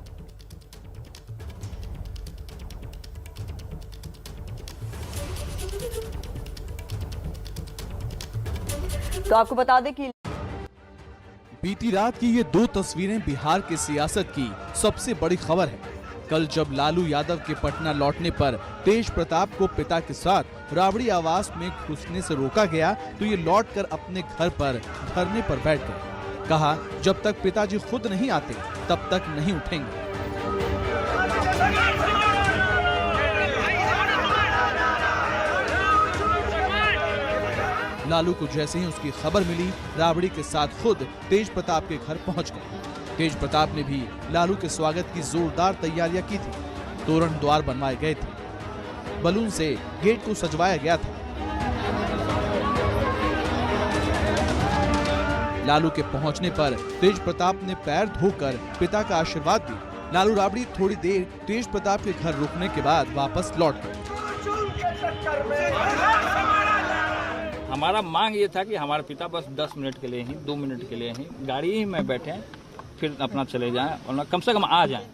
तो आपको बता दें कि बीती रात की ये 2 तस्वीरें बिहार की सियासत की सबसे बड़ी खबर है। कल जब लालू यादव के पटना लौटने पर तेज प्रताप को पिता के साथ राबड़ी आवास में घुसने से रोका गया, तो ये लौटकर अपने घर पर धरने पर बैठ गए। कहा, जब तक पिताजी खुद नहीं आते तब तक नहीं उठेंगे। लालू को जैसे ही उसकी खबर मिली, राबड़ी के साथ खुद तेज प्रताप के घर पहुंच गए। तेज प्रताप ने भी लालू के स्वागत की जोरदार तैयारियां की थी। तोरण द्वार बनवाए गए थे, बलून से गेट को सजवाया गया था। लालू के पहुंचने पर तेज प्रताप ने पैर धोकर पिता का आशीर्वाद दिया। लालू राबड़ी थोड़ी देर तेज प्रताप के घर रुकने के बाद वापस लौट गए। हमारा मांग ये था कि हमारे पिता बस 10 मिनट के लिए ही, 2 मिनट के लिए ही गाड़ी ही में बैठे, फिर अपना चले जाएं और कम से कम आ जाएं।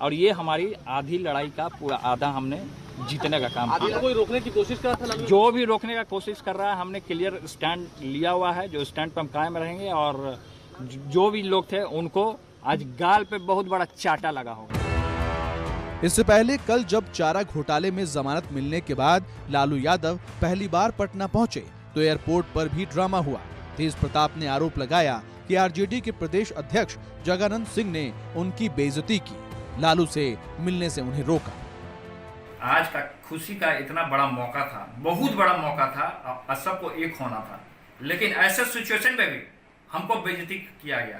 और ये हमारी आधी लड़ाई का पूरा आधा हमने जीतने का काम किया। कोई रोकने की कोशिश कर रहा था? जो भी रोकने का कोशिश कर रहा है, हमने क्लियर स्टैंड लिया हुआ है। जो स्टैंड पर हम कायम रहेंगे और जो भी लोग थे उनको आज गाल पे बहुत बड़ा चाटा लगा होगा। इससे पहले कल जब चारा घोटाले में जमानत मिलने के बाद लालू यादव पहली बार पटना पहुंचे, तो एयरपोर्ट पर भी ड्रामा हुआ। तेज प्रताप ने आरोप लगाया कि आरजेडी के प्रदेश अध्यक्ष जगानंद सिंह ने उनकी बेइज्जती की, लालू से मिलने से उन्हें रोका। आज का खुशी का इतना बड़ा मौका था, बहुत बड़ा मौका था, सबको एक होना था, लेकिन ऐसे सिचुएशन में भी हमको बेइज्जती किया गया।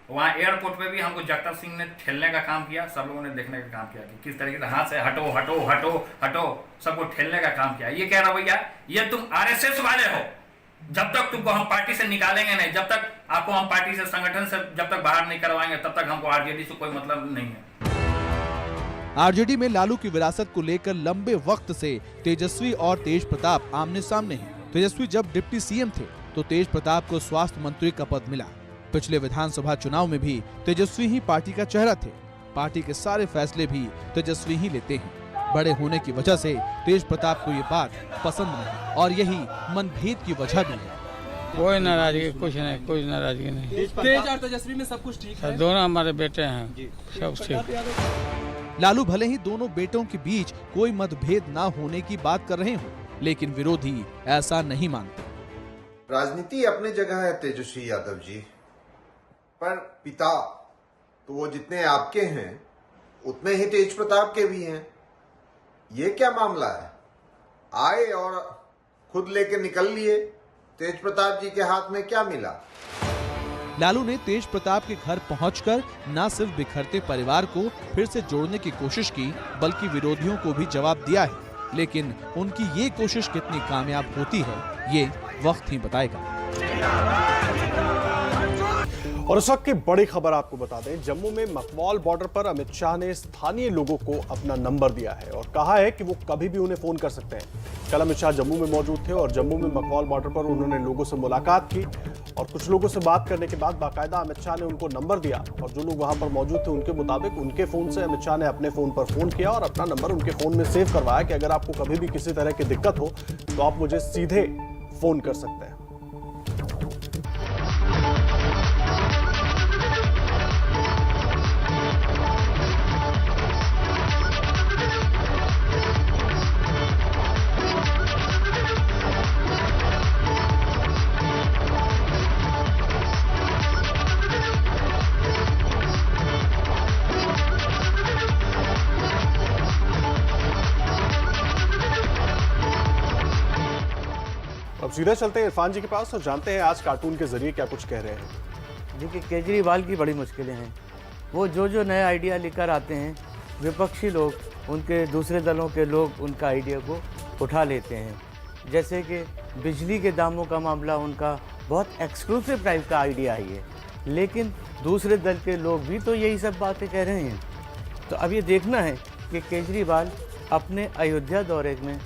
वहाँ एयरपोर्ट पे भी हमको जगताप सिंह ने ठेलने का काम किया, सब लोगों ने देखने का काम किया कि किस तरीके से हाथ से हटो हटो हटो हटो, सबको ठेलने का काम किया। ये कह रहा भैया ये तुम आरएसएस वाले हो, जब तक तुमको हम पार्टी से निकालेंगे नहीं, जब तक आपको हम पार्टी से संगठन से जब तक बाहर नहीं करवाएंगे तब तक हमको आरजेडी से कोई मतलब नहीं है। आरजेडी में लालू की विरासत को लेकर लंबे वक्त से तेजस्वी और तेज प्रताप आमने सामने हैं। तेजस्वी जब डिप्टी सीएम थे तो तेज प्रताप को स्वास्थ्य मंत्री का पद मिला। पिछले विधानसभा चुनाव में भी तेजस्वी ही पार्टी का चेहरा थे। पार्टी के सारे फैसले भी तेजस्वी ही लेते हैं। बड़े होने की वजह से तेज प्रताप को ये बात पसंद नहीं और यही मनभेद की वजह भी है। कोई नाराजगी कुछ नहीं, कोई नाराजगी नहीं। तेज और तेजस्वी में सब कुछ ठीक है। दोनों हमारे बेटे हैं, सब ठीक। लालू भले ही दोनों बेटों के बीच कोई मतभेद न होने की बात कर रहे हों, लेकिन विरोधी ऐसा नहीं मानते। राजनीति अपनी जगह है तेजस्वी यादव जी, पर पिता तो वो जितने आपके हैं उतने ही तेज प्रताप के भी हैं। ये क्या मामला है? आए और खुद लेके निकल लिए। तेज प्रताप जी के हाथ में क्या मिला? लालू ने तेज प्रताप के घर पहुंचकर न सिर्फ बिखरते परिवार को फिर से जोड़ने की कोशिश की, बल्कि विरोधियों को भी जवाब दिया है। लेकिन उनकी ये कोशिश कितनी कामयाब होती है, ये वक्त ही बताएगा। और इस वक्त की बड़ी खबर आपको बता दें, जम्मू में मकवाल बॉर्डर पर अमित शाह ने स्थानीय लोगों को अपना नंबर दिया है और कहा है कि वो कभी भी उन्हें फोन कर सकते हैं। कल अमित शाह जम्मू में मौजूद थे और जम्मू में मकवाल बॉर्डर पर उन्होंने लोगों से मुलाकात की और कुछ लोगों से बात करने के बाद बाकायदा अमित शाह ने उनको नंबर दिया और जो लोग वहां पर मौजूद थे उनके मुताबिक उनके फोन से अमित शाह ने अपने फोन पर फोन किया और अपना नंबर उनके फोन में सेव करवाया कि अगर आपको कभी भी किसी तरह की दिक्कत हो तो आप मुझे सीधे फोन कर सकते हैं। अब सीधे चलते हैं इरफान जी के पास और जानते हैं आज कार्टून के जरिए क्या कुछ कह रहे हैं। देखिए, केजरीवाल की बड़ी मुश्किलें हैं। वो जो नए आइडिया लेकर आते हैं, विपक्षी लोग, उनके दूसरे दलों के लोग उनका आइडिया को उठा लेते हैं। जैसे कि बिजली के दामों का मामला, उनका बहुत एक्सक्लूसिव टाइप का आइडिया है ये, लेकिन दूसरे दल के लोग भी तो यही सब बातें कह रहे हैं। तो अब ये देखना है कि केजरीवाल अपने अयोध्या दौरे में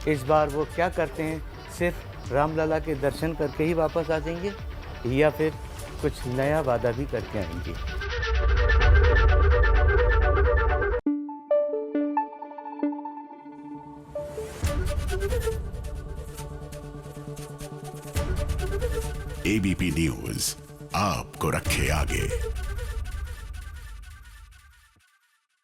इस बार वो क्या करते हैं। सिर्फ रामलला के दर्शन करके ही वापस आ जाएंगे या फिर कुछ नया वादा भी करके आएंगे। एबीपी न्यूज आपको रखे आगे।